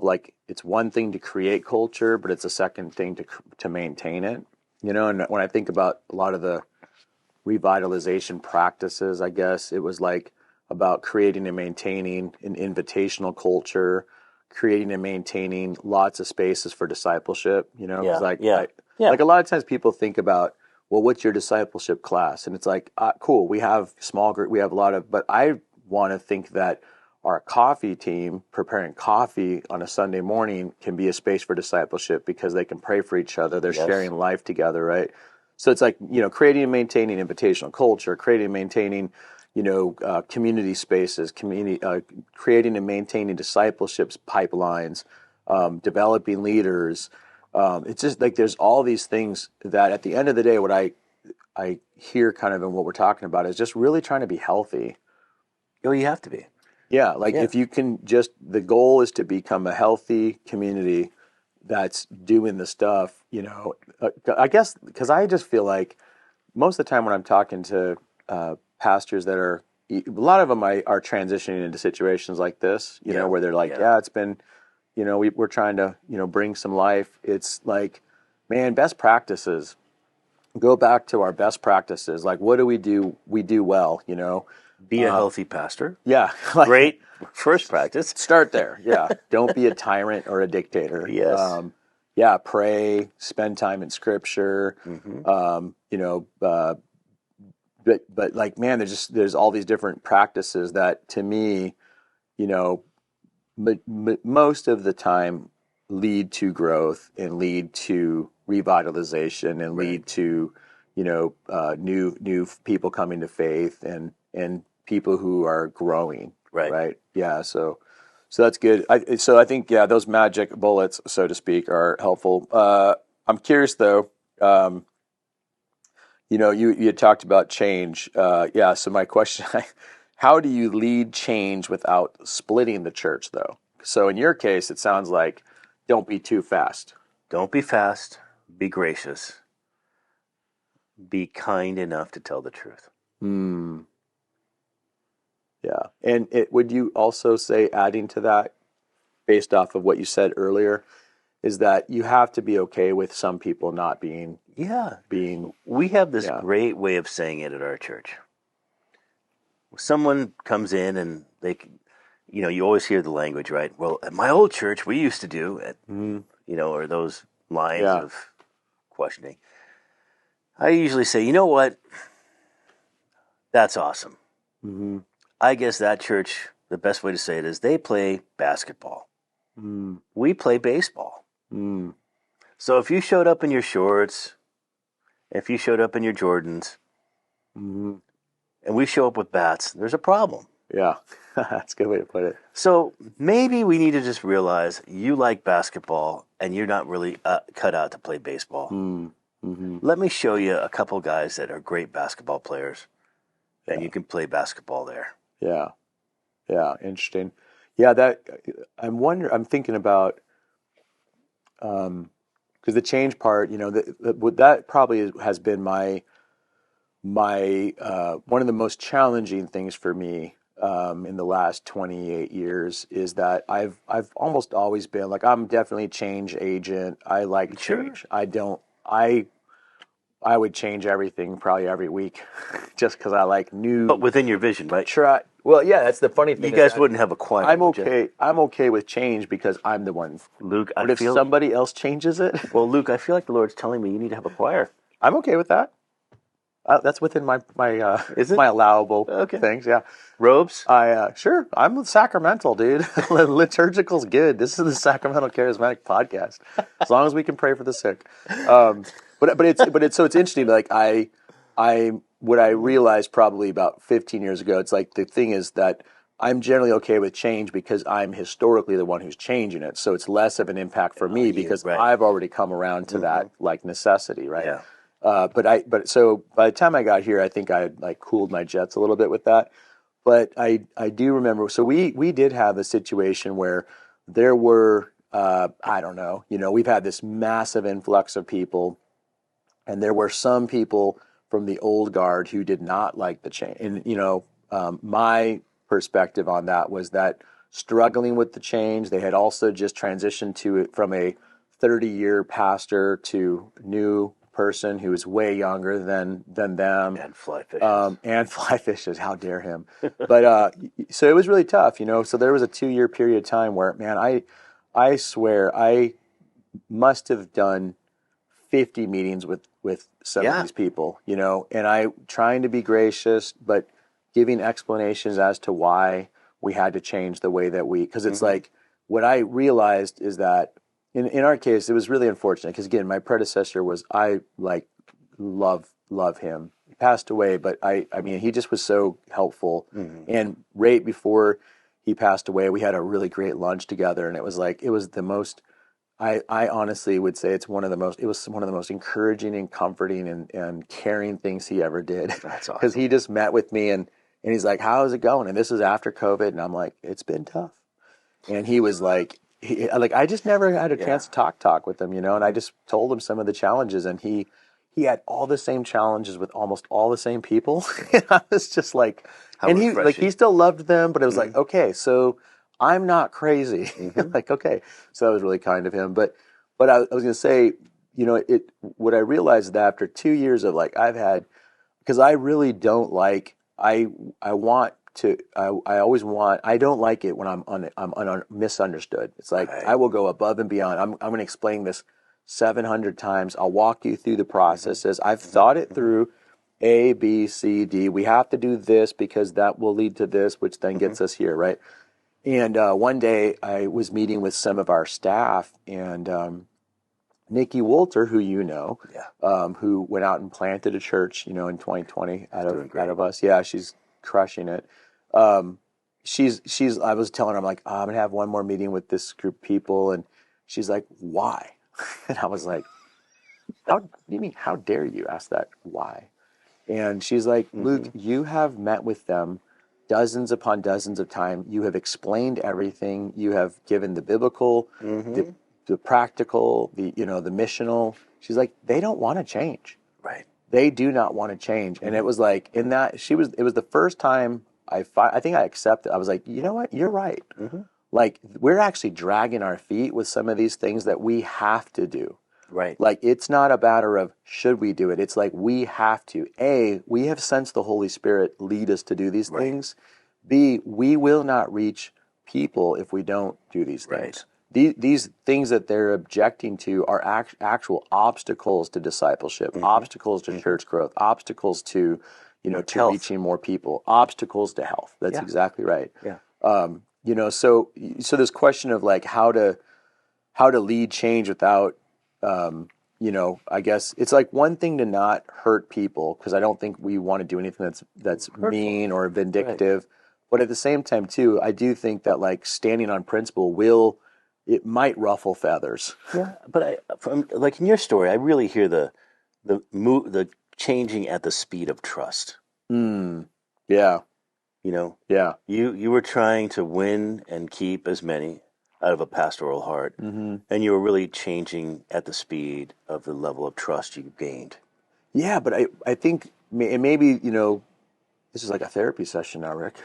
like it's one thing to create culture, but it's a second thing to maintain it. And when I think about a lot of the revitalization practices, I guess it was like about creating and maintaining an invitational culture, creating and maintaining lots of spaces for discipleship. Because like a lot of times people think about, well, what's your discipleship class? And it's like, cool, we have small group, we have a lot of, but I want to think that our coffee team preparing coffee on a Sunday morning can be a space for discipleship because they can pray for each other. They're sharing life together, right? So it's like, creating and maintaining invitational culture, creating and maintaining, community spaces, creating and maintaining discipleships pipelines, developing leaders. It's just like there's all these things that at the end of the day, what I hear kind of in what we're talking about is just really trying to be healthy. Oh, you have to be. Yeah, if you can the goal is to become a healthy community that's doing the stuff, I guess, because I just feel like most of the time when I'm talking to pastors that a lot of them are transitioning into situations like this, where they're like, it's been, we're trying to, bring some life. It's like, man, best practices, go back to our best practices. Like, what do? We do well, Be a healthy pastor. Yeah. Great first practice. Start there. Yeah. Don't be a tyrant or a dictator. Yes. Pray, spend time in scripture. But like, man, there's all these different practices that to me, most of the time lead to growth and lead to revitalization and lead to, new people coming to faith and people who are growing. Right. Yeah. So that's good. I think, those magic bullets, so to speak, are helpful. I'm curious though, you talked about change. So my question, how do you lead change without splitting the church though? So in your case, it sounds like don't be too fast. Don't be fast. Be gracious. Be kind enough to tell the truth. Yeah. And would you also say, adding to that, based off of what you said earlier, is that you have to be okay with some people not being... We have this great way of saying it at our church. Someone comes in and they, you always hear the language, right? Well, at my old church, we used to do, or those lines of questioning. I usually say, you know what? That's awesome. Mm-hmm. I guess that church, the best way to say it is they play basketball. We play baseball. So if you showed up in your shorts, if you showed up in your Jordans, and we show up with bats, there's a problem. Yeah, that's a good way to put it. So maybe we need to just realize you like basketball and you're not really cut out to play baseball. Let me show you a couple guys that are great basketball players, and you can play basketball there. Yeah, interesting. Yeah, that I'm thinking about, because the change part, that probably has been my one of the most challenging things for me in the last 28 years is that I've almost always been like, I'm definitely a change agent. I like change. I would change everything probably every week just because I like new. But within your vision, right? Well, yeah, that's the funny thing. You guys wouldn't have a choir. I'm okay. I'm okay with change because I'm the one. Luke, but if somebody else changes it, well, Luke, I feel like the Lord's telling me you need to have a choir. I'm okay with that. That's within my my allowable things. Yeah, robes. Sure. I'm Sacramental, dude. Liturgical's good. This is the Sacramental Charismatic podcast. As long as we can pray for the sick. But it's interesting. Like what I realized probably about 15 years ago. It's like the thing is that I'm generally okay with change because I'm historically the one who's changing it. So it's less of an impact for me because I've already come around to that like necessity, right? Yeah. So by the time I got here, I think I had like cooled my jets a little bit with that. But I do remember. So we did have a situation where there were I don't know. We've had this massive influx of people, and there were some people from the old guard who did not like the change. And perspective on that was that struggling with the change, they had also just transitioned to it from a 30-year pastor to new person who was way younger than them. And fly fishes. And fly fishes, how dare him. But so it was really tough, So there was a 2-year period of time where, man, I swear I must have done 50 meetings with some of these people, and I trying to be gracious, but giving explanations as to why we had to change the way that because it's like, what I realized is that in our case, it was really unfortunate because, again, my predecessor I love him. He passed away, but I mean, he just was so helpful. And right before he passed away, we had a really great lunch together, and it was the most, I honestly would say it was one of the most encouraging and comforting and caring things he ever did. That's awesome. Because he just met with me and he's like, "How's it going?" And this is after COVID, and I'm like, "It's been tough." And he was like, I just never had a chance to talk with him, and I just told him some of the challenges, and he had all the same challenges with almost all the same people. And I was just like, how and refreshing. he still loved them, but it was like, okay, so I'm not crazy. Like, okay, so that was really kind of him. But I was going to say, what I realized that after 2 years of because I really don't like, I don't like it when I'm misunderstood. It's like, I will go above and beyond. I'm going to explain this 700 times. I'll walk you through the processes. I've thought it through. A, B, C, D. We have to do this because that will lead to this, which then gets us here, right? And one day I was meeting with some of our staff, and Nikki Wolter, who who went out and planted a church, in 2020 out of us. Yeah, she's crushing it. I was telling her, I'm like, I'm gonna have one more meeting with this group of people, and she's like, why? And I was like, how you mean, how dare you ask that? Why? And she's like, Luke, you have met with them dozens upon dozens of times. You have explained everything. You have given the biblical, the practical, the missional. She's like, they don't want to change. Right. They do not want to change. And it was like, it was the first time I think I accepted. I was like, you know what? You're right. Like, we're actually dragging our feet with some of these things that we have to do. Right. Like, it's not a matter of should we do it. It's like, we have to. A, we have sensed the Holy Spirit lead us to do these things. B, we will not reach people if we don't do these things. These things that they're objecting to are actual obstacles to discipleship, obstacles to church growth, obstacles to, to reaching more people, obstacles to health. That's exactly right. Yeah. So this question of like how to lead change without, I guess it's like one thing to not hurt people, because I don't think we want to do anything that's mean or vindictive. Right. But at the same time, too, I do think that like standing on principle it might ruffle feathers. Yeah, but like in your story, I really hear the changing at the speed of trust. Yeah. Yeah. You were trying to win and keep as many out of a pastoral heart, and you were really changing at the speed of the level of trust you gained. Yeah, but I think maybe this is like a therapy session now, Rick.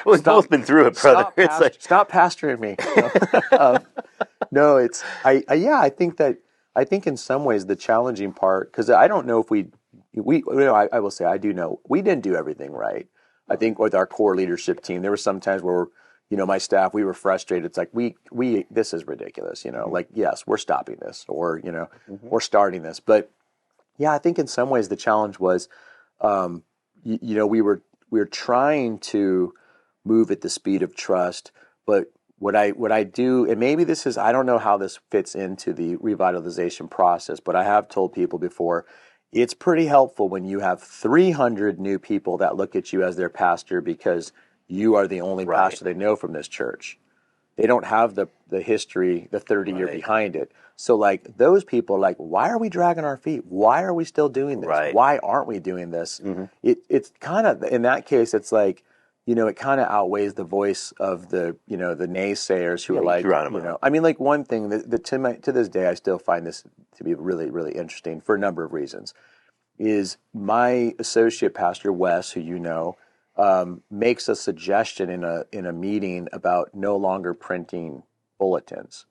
We've both been through it, brother. Stop pastoring me. No, it's I think in some ways the challenging part, because I don't know if I will say I do know we didn't do everything right. I think with our core leadership team, there were some times where my staff, we were frustrated. It's like we this is ridiculous. Like, yes, we're stopping this, or we're starting this. But yeah, I think in some ways the challenge was. We were trying to move at the speed of trust, but what I do, and maybe this is, I don't know how this fits into the revitalization process, but I have told people before, it's pretty helpful when you have 300 new people that look at you as their pastor because you are the only pastor they know from this church. They don't have the history, the 30-year behind it. So like those people are like, why are we dragging our feet? Why are we still doing this? Right. Why aren't we doing this? It's kind of, in that case, it's like, it kind of outweighs the voice of the, the naysayers who are like, I mean, like one thing that to this day, I still find this to be really, really interesting for a number of reasons, is my associate pastor, Wes, who makes a suggestion in a meeting about no longer printing bulletins.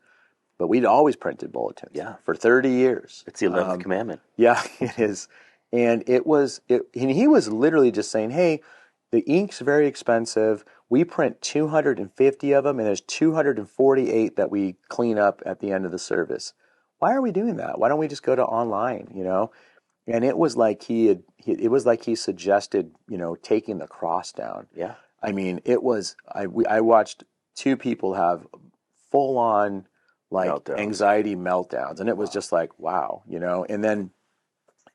But we'd always printed bulletins for 30 years. It's the 11th commandment. Yeah, it is. And and he was literally just saying, hey, the ink's very expensive. We print 250 of them, and there's 248 that we clean up at the end of the service. Why are we doing that? Why don't we just go to online, And it was like it was like he suggested, taking the cross down. Yeah. I mean, I watched two people have full on anxiety meltdowns, and it was just like, wow,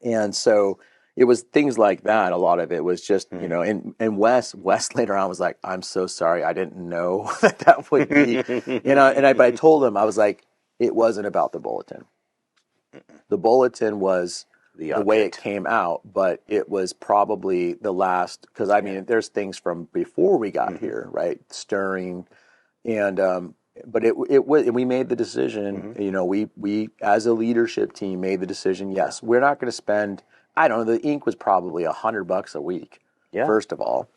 and so it was things like that. A lot of it was just, and Wes later on was like, I'm so sorry, I didn't know that would be, but I told him, I was like, it wasn't about the bulletin. The bulletin was the way it came out, but it was probably the last, because I mean, there's things from before we got here, right? Stirring, and but it was, and we made the decision, we as a leadership team made the decision, yes, we're not going to spend, I don't know, the ink was probably $100 a week, first of all,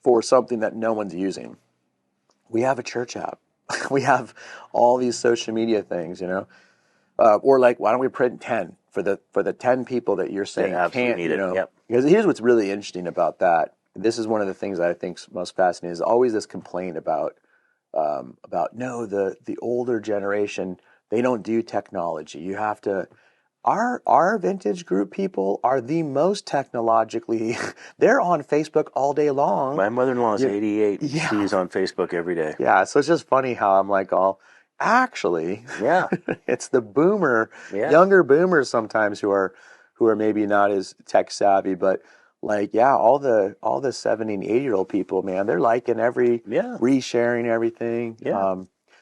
for something that no one's using. We have a church app. We have all these social media things, or like, why don't we print 10 for the 10 people that you're saying can't, need it. Yep. Because here's what's really interesting about that. This is one of the things that I think is most fascinating, is always this complaint about no, the older generation, they don't do technology. You have to. Our vintage group people are the most technologically. They're on Facebook all day long. My mother-in-law is 88. Yeah. She's on Facebook every day. Yeah, so it's just funny how I'm like, actually, it's the younger boomers sometimes who are maybe not as tech savvy, but. All the 70 and 80-year-old people, man, they're liking resharing everything. Yeah.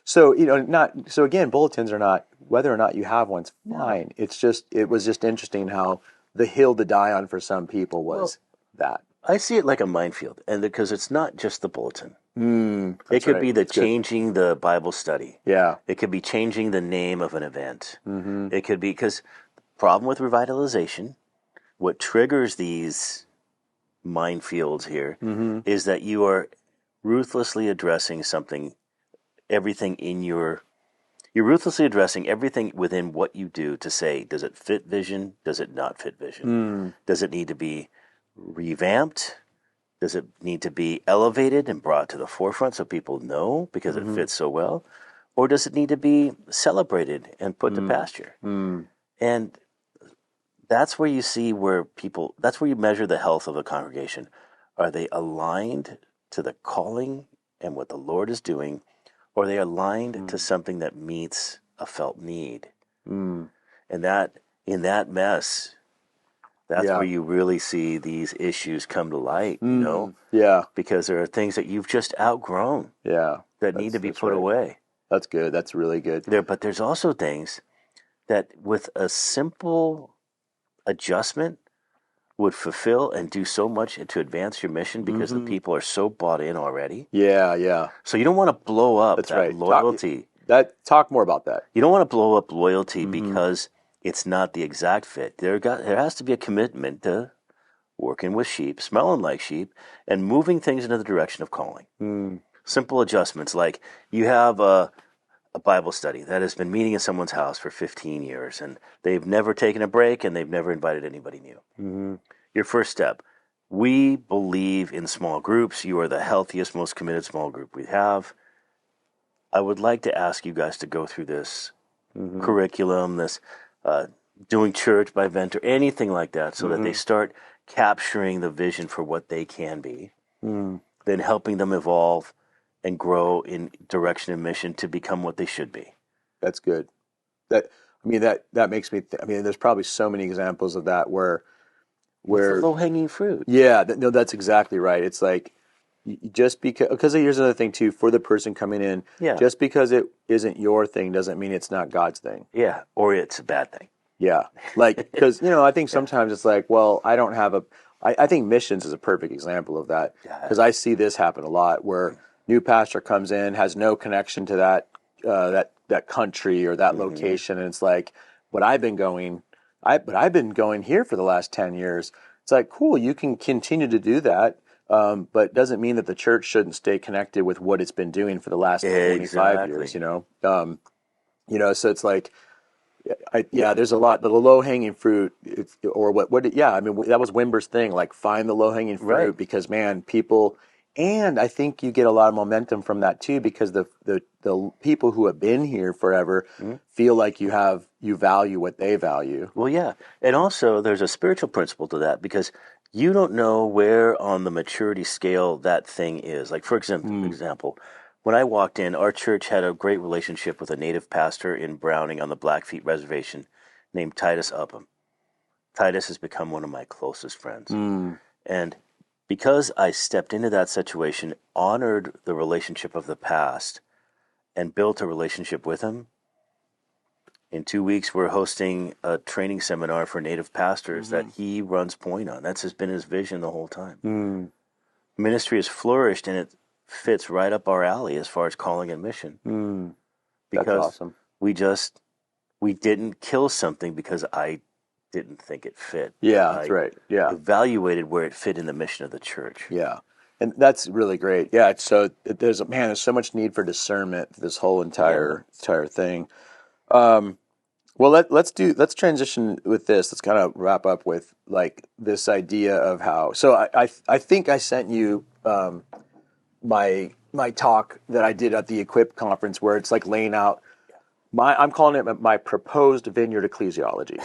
So again, bulletins are not, whether or not you have one's fine. It's just, it was just interesting how the hill to die on for some people was that. I see it like a minefield, and because it's not just the bulletin. It could be changing the Bible study. Yeah. It could be changing the name of an event. It could be, because the problem with revitalization, what triggers these minefields here is that you are ruthlessly addressing you're ruthlessly addressing everything within what you do to say, does it fit vision? Does it not fit vision? Does it need to be revamped? Does it need to be elevated and brought to the forefront so people know because it fits so well? Or does it need to be celebrated and put to pasture? And that's where you see that's where you measure the health of a congregation. Are they aligned to the calling and what the Lord is doing, or are they aligned to something that meets a felt need? And that, in that mess, that's where you really see these issues come to light, Yeah. Because there are things that you've just outgrown that need to be put away. That's good. That's really good. But there's also things that with a simple adjustment would fulfill and do so much to advance your mission, because the people are so bought in already. Yeah. So you don't want to blow up loyalty. Talk more about that. You don't want to blow up loyalty because it's not the exact fit. There has to be a commitment to working with sheep, smelling like sheep, and moving things into the direction of calling. Simple adjustments, like you have a Bible study that has been meeting in someone's house for 15 years, and they've never taken a break, and they've never invited anybody new. Your first step, we believe in small groups. You are the healthiest, most committed small group we have. I would like to ask you guys to go through this curriculum, this doing church by Venture, anything like that, so that they start capturing the vision for what they can be, then helping them evolve and grow in direction and mission to become what they should be. That's good. That makes me. There's probably so many examples of that where it's low hanging fruit. Yeah, that's exactly right. It's like, just because here's another thing too, for the person coming in. Yeah. Just because it isn't your thing doesn't mean it's not God's thing. Yeah, or it's a bad thing. Yeah, because I think sometimes it's like, well, I don't have I think missions is a perfect example of that, because I see this happen a lot where new pastor comes in, has no connection to that country or that location, and it's like, but I've been going here for the last 10 years. It's like, cool, you can continue to do that. but it doesn't mean that the church shouldn't stay connected with what it's been doing for the last 25 years, so it's like, there's a lot, the low hanging fruit, that was Wimber's thing, like find the low hanging fruit, Right. because man, people, and I think you get a lot of momentum from that too, because the people who have been here forever feel like you value what they value. Well, yeah. And also there's a spiritual principle to that, because you don't know where on the maturity scale that thing is. Like, for example, when I walked in, our church had a great relationship with a native pastor in Browning on the Blackfeet Reservation named Titus Upham. Titus has become one of my closest friends. And because I stepped into that situation, honored the relationship of the past, and built a relationship with him, in 2 weeks we're hosting a training seminar for native pastors that he runs point on. That's been his vision the whole time. Ministry has flourished, and it fits right up our alley as far as calling and mission. That's Because awesome. we didn't kill something because I didn't think it fit. Yeah, that's right. Yeah. Evaluated where it fit in the mission of the church. Yeah. And that's really great. Yeah. So there's so much need for discernment for this whole entire thing. Well, let's transition with this. Let's kind of wrap up with like this idea of how. So I think I sent you my talk that I did at the Equip conference, where it's like laying out I'm calling it my proposed Vineyard ecclesiology.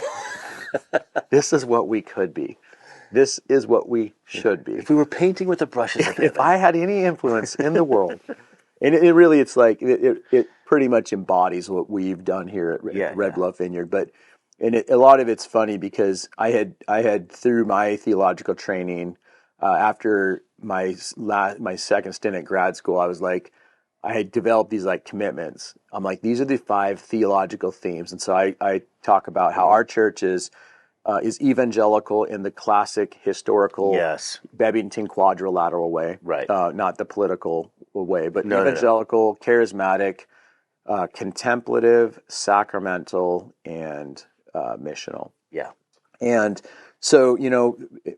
This is what we could be. This is what we should be. If we were painting with the brushes of heaven. If I had any influence in the world, and it really, it's like it pretty much embodies what we've done here at Red Bluff Vineyard. But a lot of it's funny because I had through my theological training after my second stint at grad school, I was like, I had developed these like commitments. I'm like, these are the 5 theological themes, and so I talk about how our church is evangelical in the classic historical Bebbington quadrilateral way, right? Not the political way, but evangelical, charismatic, contemplative, sacramental, and missional. Yeah. And so,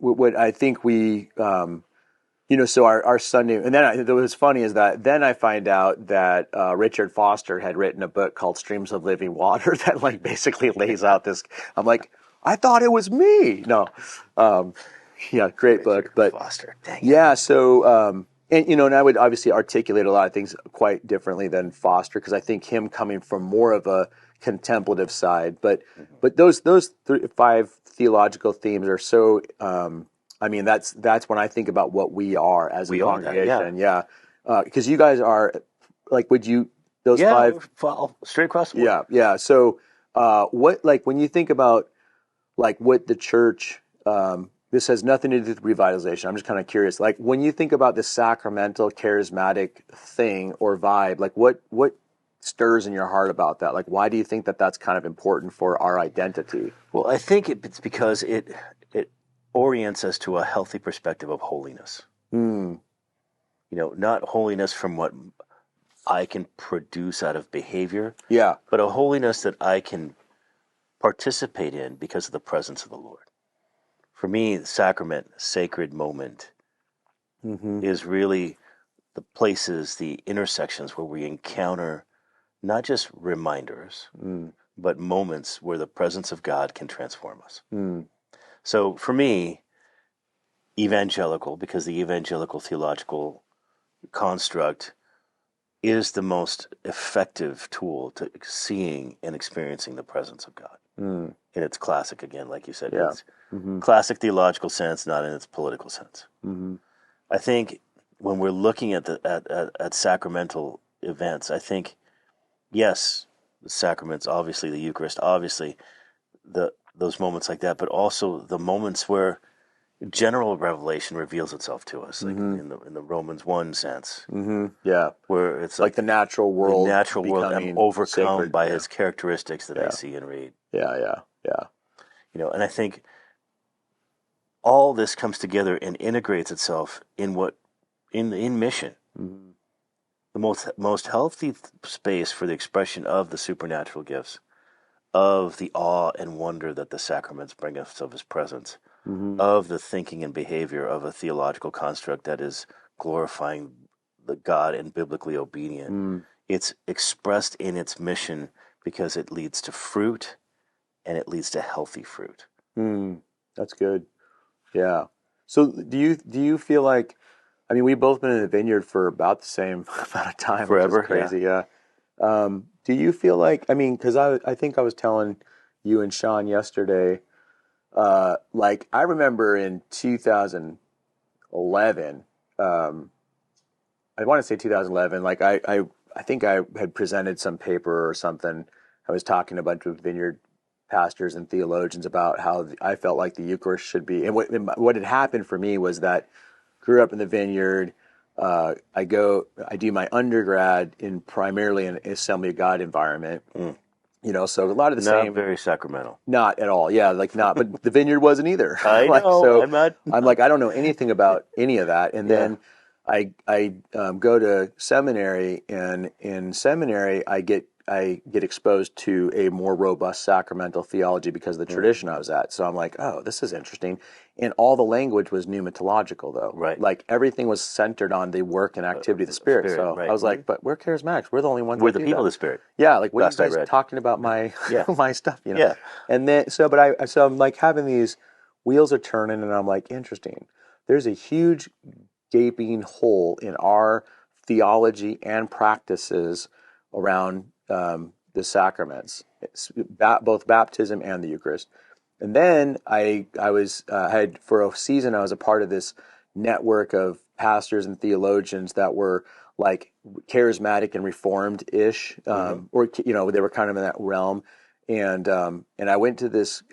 what I think we, so our Sunday, and then what was funny is that then I find out that Richard Foster had written a book called Streams of Living Water that like basically lays out this. I'm like, I thought it was me. No, great book, but Foster. Dang it. Yeah. So, and I would obviously articulate a lot of things quite differently than Foster, because I think him coming from more of a contemplative side, but those 5 theological themes are so. That's when I think about what we are as a congregation. Because you guys are like, would you those 5 straight across the board? Yeah. So, what like when you think about like what the church, this has nothing to do with revitalization. I'm just kind of curious. Like when you think about the sacramental, charismatic thing or vibe, like what stirs in your heart about that? Like why do you think that that's kind of important for our identity? Well, I think it's because it orients us to a healthy perspective of holiness. Not holiness from what I can produce out of behavior, but a holiness that I can participate in because of the presence of the Lord. For me, the sacrament, sacred moment, is really the places, the intersections where we encounter not just reminders, but moments where the presence of God can transform us. So for me, evangelical, because the evangelical theological construct is the most effective tool to seeing and experiencing the presence of God. In its classic, again, like you said, it's classic theological sense, not in its political sense. I think when we're looking at at sacramental events, I think, yes, the sacraments, obviously the Eucharist, obviously those moments like that, but also the moments where general revelation reveals itself to us, like in the Romans 1 sense. Where it's like the natural world. The natural world, I'm overcome sacred, by his characteristics that I see and read. And I think all this comes together and integrates itself in mission. The most healthy space for the expression of the supernatural gifts, of the awe and wonder that the sacraments bring us of his presence, of the thinking and behavior of a theological construct that is glorifying the God and biblically obedient. It's expressed in its mission because it leads to fruit, and it leads to healthy fruit. That's good. Yeah. So do you feel like, I mean, we've both been in the Vineyard for about the same amount of time, Forever, which is crazy. Yeah. Do you feel like, I mean, because I think I was telling you and Sean yesterday, like I remember in 2011, I want to say 2011, like I think I had presented some paper or something. I was talking to a bunch of Vineyard pastors and theologians about how I felt like the Eucharist should be. And what had happened for me was that grew up in the Vineyard. I do my undergrad in primarily an Assembly of God environment. You know, so a lot of the same. Not very sacramental. Not at all. Yeah, like not. But the Vineyard wasn't either. I like, know. So I'm not. I'm like, I don't know anything about any of that. And then I go to seminary, and in seminary I get exposed to a more robust sacramental theology because of the tradition I was at. So I'm like, oh, this is interesting. And all the language was pneumatological, though. Right. Like everything was centered on the work and activity of the Spirit. So right. I was like, but we're charismatics. We're the only ones. We're that the do people that. of the Spirit. Yeah. Like, what Last are I you guys read. talking about my my stuff? You know. Yeah. And then so I'm like having these wheels are turning, and I'm like, interesting. There's a huge gaping hole in our theology and practices around the sacraments, both baptism and the Eucharist. And then I had for a season I was a part of this network of pastors and theologians that were like charismatic and reformed-ish, or you know, they were kind of in that realm. And I went to this.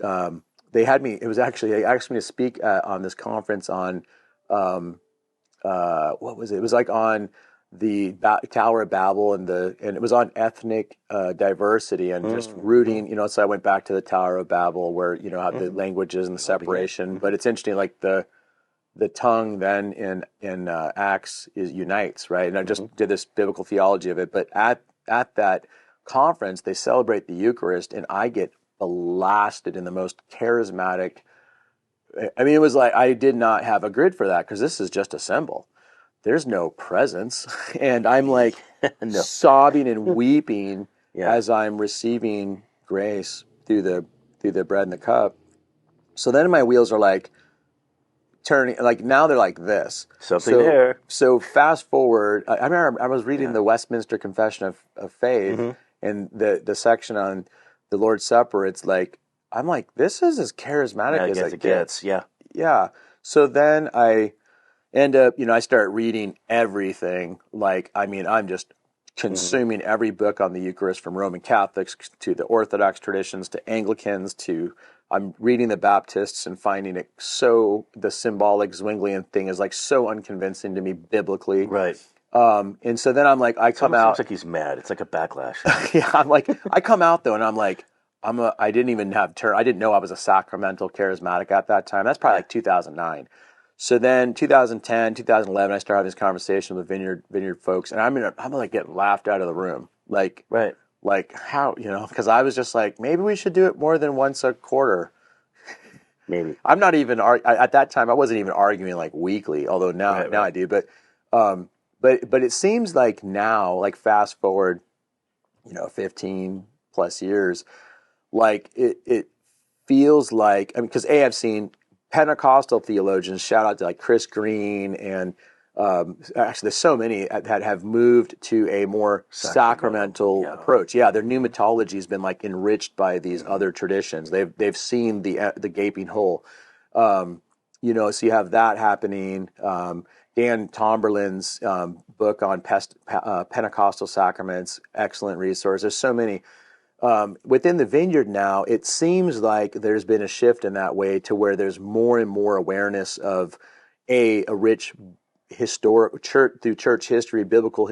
They had me. It was actually they asked me to speak on this conference on what was it? It was like on the Tower of Babel and it was on ethnic diversity and just rooting. You know, so I went back to the Tower of Babel where you know how the languages and the separation. But it's interesting, like the tongue then in Acts unites, right? And I just did this biblical theology of it. But at that conference, they celebrate the Eucharist, and I get blasted in the most charismatic. I mean, it was like I did not have a grid for that because this is just a symbol. There's no presence, and I'm like sobbing and weeping as I'm receiving grace through the bread and the cup. So then my wheels are like turning, like now they're like this. Something there. So fast forward, I remember I was reading the Westminster Confession of Faith, and the section on the Lord's Supper. It's like I'm like, this is as charismatic as it gets. Yeah. So then I end up, you know, I start reading everything. Like, I mean, I'm just consuming every book on the Eucharist, from Roman Catholics to the Orthodox traditions to Anglicans to I'm reading the Baptists and finding it so the symbolic Zwinglian thing is like so unconvincing to me biblically. Right. And so then I'm like, I come out. Seems like he's mad. It's like a backlash. Yeah, I'm like, I come out though, and I'm like, I didn't even have I didn't know I was a sacramental charismatic at that time. That's probably like 2009. So then 2010, 2011, I started having this conversation with Vineyard folks, and I'm like getting laughed out of the room. Like, right. Like how, you know, because I was just like, maybe we should do it more than once a quarter. Maybe. I'm not even, at that time, I wasn't even arguing like weekly, although now I do. But it seems like now, like fast forward, you know, 15 plus years, like it feels like, I mean, because I've seen Pentecostal theologians, shout out to like Chris Green, and actually there's so many that have moved to a more sacramental approach. Yeah, their pneumatology has been like enriched by these other traditions. They've seen the gaping hole. You know, so you have that happening. Dan Tomberlin's book on Pentecostal sacraments, excellent resource. There's so many. Within the Vineyard now, it seems like there's been a shift in that way to where there's more and more awareness of a rich historic church through church history, biblical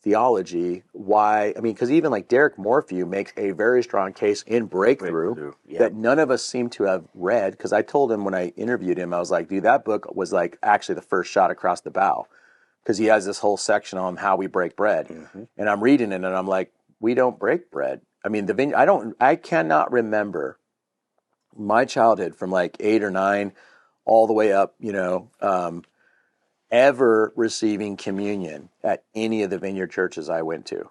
theology. Why? I mean, because even like Derek Morphew makes a very strong case in Breakthrough. That none of us seem to have read. Because I told him when I interviewed him, I was like, dude, that book was like actually the first shot across the bow, because he has this whole section on how we break bread, and I'm reading it and I'm like, we don't break bread. I mean, the Vineyard. I cannot remember my childhood from like 8 or 9 all the way up, ever receiving communion at any of the Vineyard churches I went to.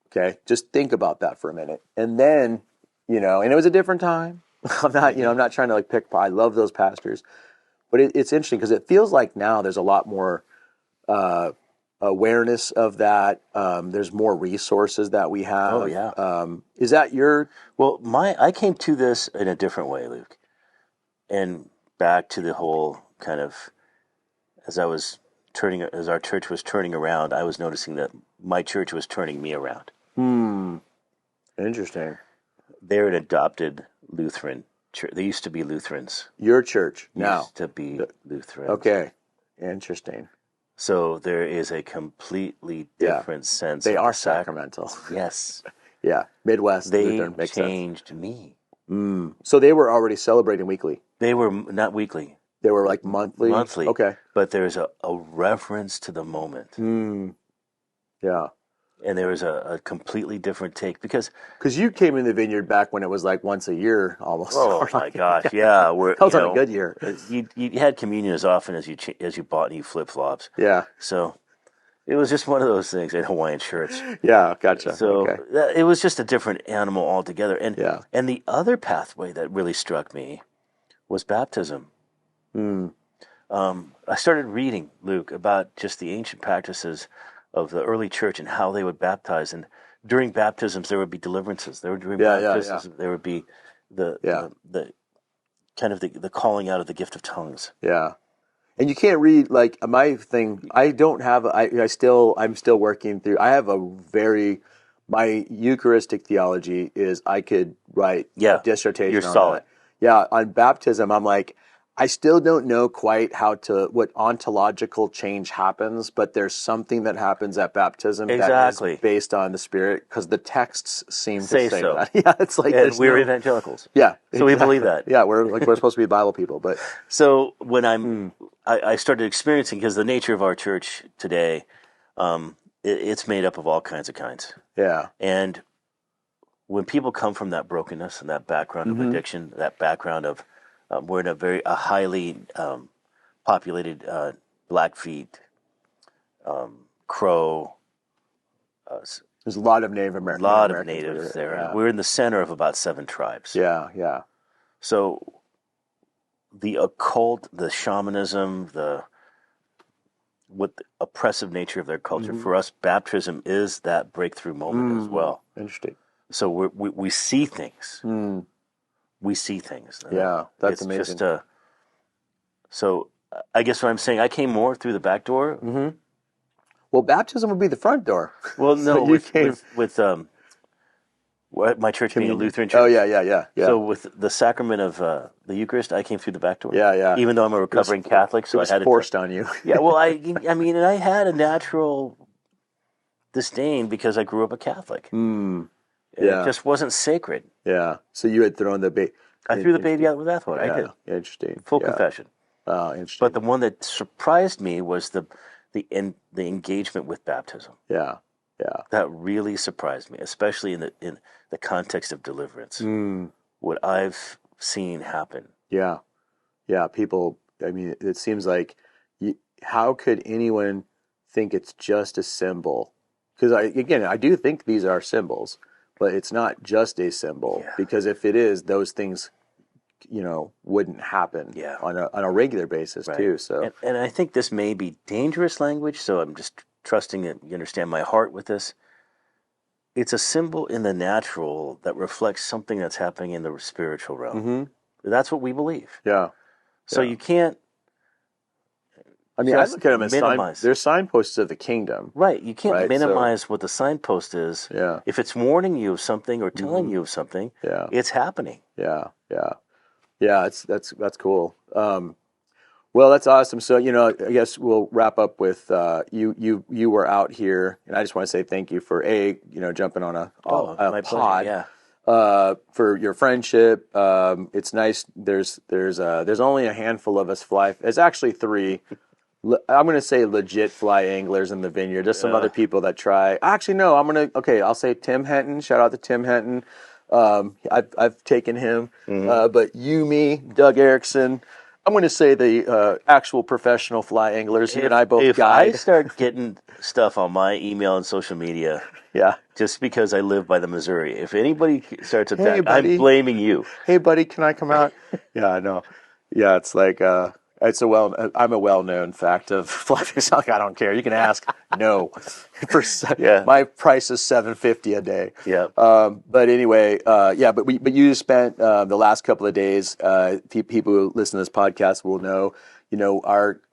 Okay, just think about that for a minute. And then, and it was a different time. I'm not trying to like pick. I love those pastors, but it's interesting because it feels like now there's a lot more awareness of that. There's more resources that we have. Oh yeah. Is that your? Well, I came to this in a different way, Luke, and back to the whole kind of as our church was turning around, I was noticing that my church was turning me around. Interesting. They're an adopted Lutheran church. They used to be Lutherans. Your church now used to be Lutherans. Okay, interesting. So there is a completely different sense. They are sacramental. Yes. Yeah, Midwest They Lutheran makes changed me. So they were already celebrating weekly. They were not weekly. They were like monthly. Monthly. Okay. But there's a reverence to the moment. Yeah. And there was a completely different take because you came in the Vineyard back when it was like once a year almost. Oh my gosh, yeah, that was on a good year. You had communion as often as you bought new flip flops. Yeah. So it was just one of those things. And Hawaiian shirts. Yeah, gotcha. So it was just a different animal altogether. And yeah. And the other pathway that really struck me was baptism. I started reading, Luke, about just the ancient practices of the early church and how they would baptize. And during baptisms, there would be deliverances. There would be the kind of the calling out of the gift of tongues. Yeah. And you can't read, like, my thing, I don't have, I'm still working through, I have my Eucharistic theology is I could write a dissertation you're on solid. that. Yeah, on baptism, I'm like, I still don't know quite what ontological change happens, but there's something that happens at baptism that is based on the Spirit, because the texts seem to say so. that. Yeah, it's like, and we're evangelicals. Yeah, so we believe that. Yeah, we're supposed to be Bible people, but so when I started experiencing, because the nature of our church today, it's made up of all kinds of kinds. Yeah, and when people come from that brokenness and that background of addiction, that background of we're in a highly populated Blackfeet, Crow. There's a lot of Native Americans. A lot of natives there. Yeah. We're in the center of about 7 tribes. Yeah, yeah. So the occult, the shamanism, the oppressive nature of their culture, for us, baptism is that breakthrough moment as well. Interesting. So we see things. We see things. Yeah, that's amazing. So I guess what I'm saying, I came more through the back door. Well, baptism would be the front door. Well, no, with my church being a Lutheran church. Oh, yeah. So with the sacrament of the Eucharist, I came through the back door. Yeah. Even though I'm a recovering Catholic, so it was I had forced on you. Yeah, well, I mean, and I had a natural disdain because I grew up a Catholic. It just wasn't sacred. Yeah. So you had thrown the baby. I threw the baby out with bathwater. Yeah. I did. Interesting. Full confession. Oh, interesting. But the one that surprised me was the engagement with baptism. Yeah. That really surprised me, especially in the context of deliverance. What I've seen happen. Yeah. People. I mean, it seems like how could anyone think it's just a symbol? Because I do think these are symbols. But it's not just a symbol, because if it is, those things, wouldn't happen on a regular basis too. So, and I think this may be dangerous language. So I'm just trusting that you understand my heart with this. It's a symbol in the natural that reflects something that's happening in the spiritual realm. That's what we believe. Yeah. So you can't. I mean, I look at them as they're signposts of the kingdom. Right. You can't minimize what the signpost is. Yeah. If it's warning you of something or telling you of something, it's happening. Yeah. That's cool. Well, that's awesome. So, I guess we'll wrap up with you were out here, and I just want to say thank you for jumping on a my pod. Pleasure, yeah. For your friendship. It's nice. There's only a handful of us fly. It's actually 3. I'm going to say legit fly anglers in the Vineyard. There's some other people that try. Actually, no, I'll say Tim Henton. Shout out to Tim Henton. I've taken him. But you, me, Doug Erickson, I'm going to say the actual professional fly anglers. You and I both guide. If I start getting stuff on my email and social media, just because I live by the Missouri, if anybody starts attacking, I'm blaming you. Hey, buddy, can I come out? Yeah, I know. Yeah, it's like I'm a well-known fact of fly fishing. Like, I don't care. You can ask. No, my price is $7.50 a day. Yeah. But anyway, But you spent the last couple of days. People who listen to this podcast will know.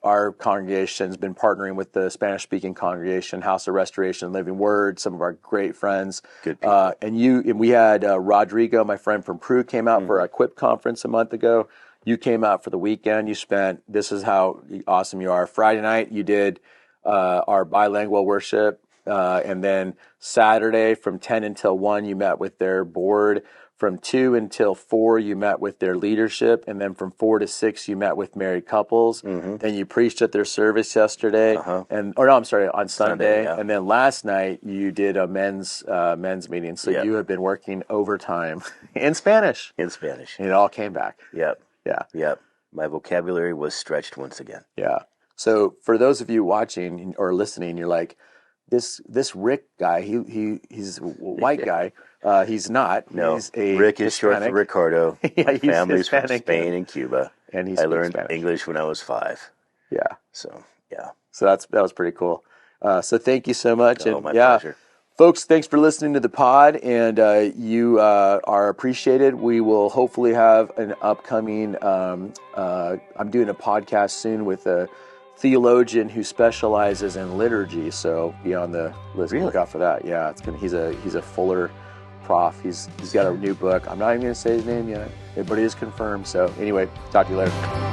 Our congregation has been partnering with the Spanish-speaking congregation, House of Restoration, Living Word. Some of our great friends. Good people. And we had Rodrigo, my friend from Peru, came out for our Equip conference a month ago. You came out for the weekend. This is how awesome you are. Friday night, you did our bilingual worship. And then Saturday from 10 until 1, you met with their board. From 2 until 4, you met with their leadership. And then from 4 to 6, you met with married couples. Then you preached at their service yesterday. On Sunday. Yeah. And then last night, you did a men's meeting. So you have been working overtime in Spanish. In Spanish. And it all came back. Yep. Yeah. Yep. My vocabulary was stretched once again. Yeah. So for those of you watching or listening, you're like, this Rick guy, he's a white guy. He's not. No. He's a Rick is Hispanic. short for Ricardo. My family's from Hispanic, Spain and Cuba. And I learned Spanish. English when I was 5. Yeah. So, yeah. So that was pretty cool. So thank you so much. My pleasure. Folks, thanks for listening to the pod, and you are appreciated. We will hopefully have an upcoming, I'm doing a podcast soon with a theologian who specializes in liturgy, so be on the list. Really? Look out for that. Yeah, he's a Fuller prof. He's got a new book. I'm not even going to say his name yet, but it is confirmed. So anyway, talk to you later.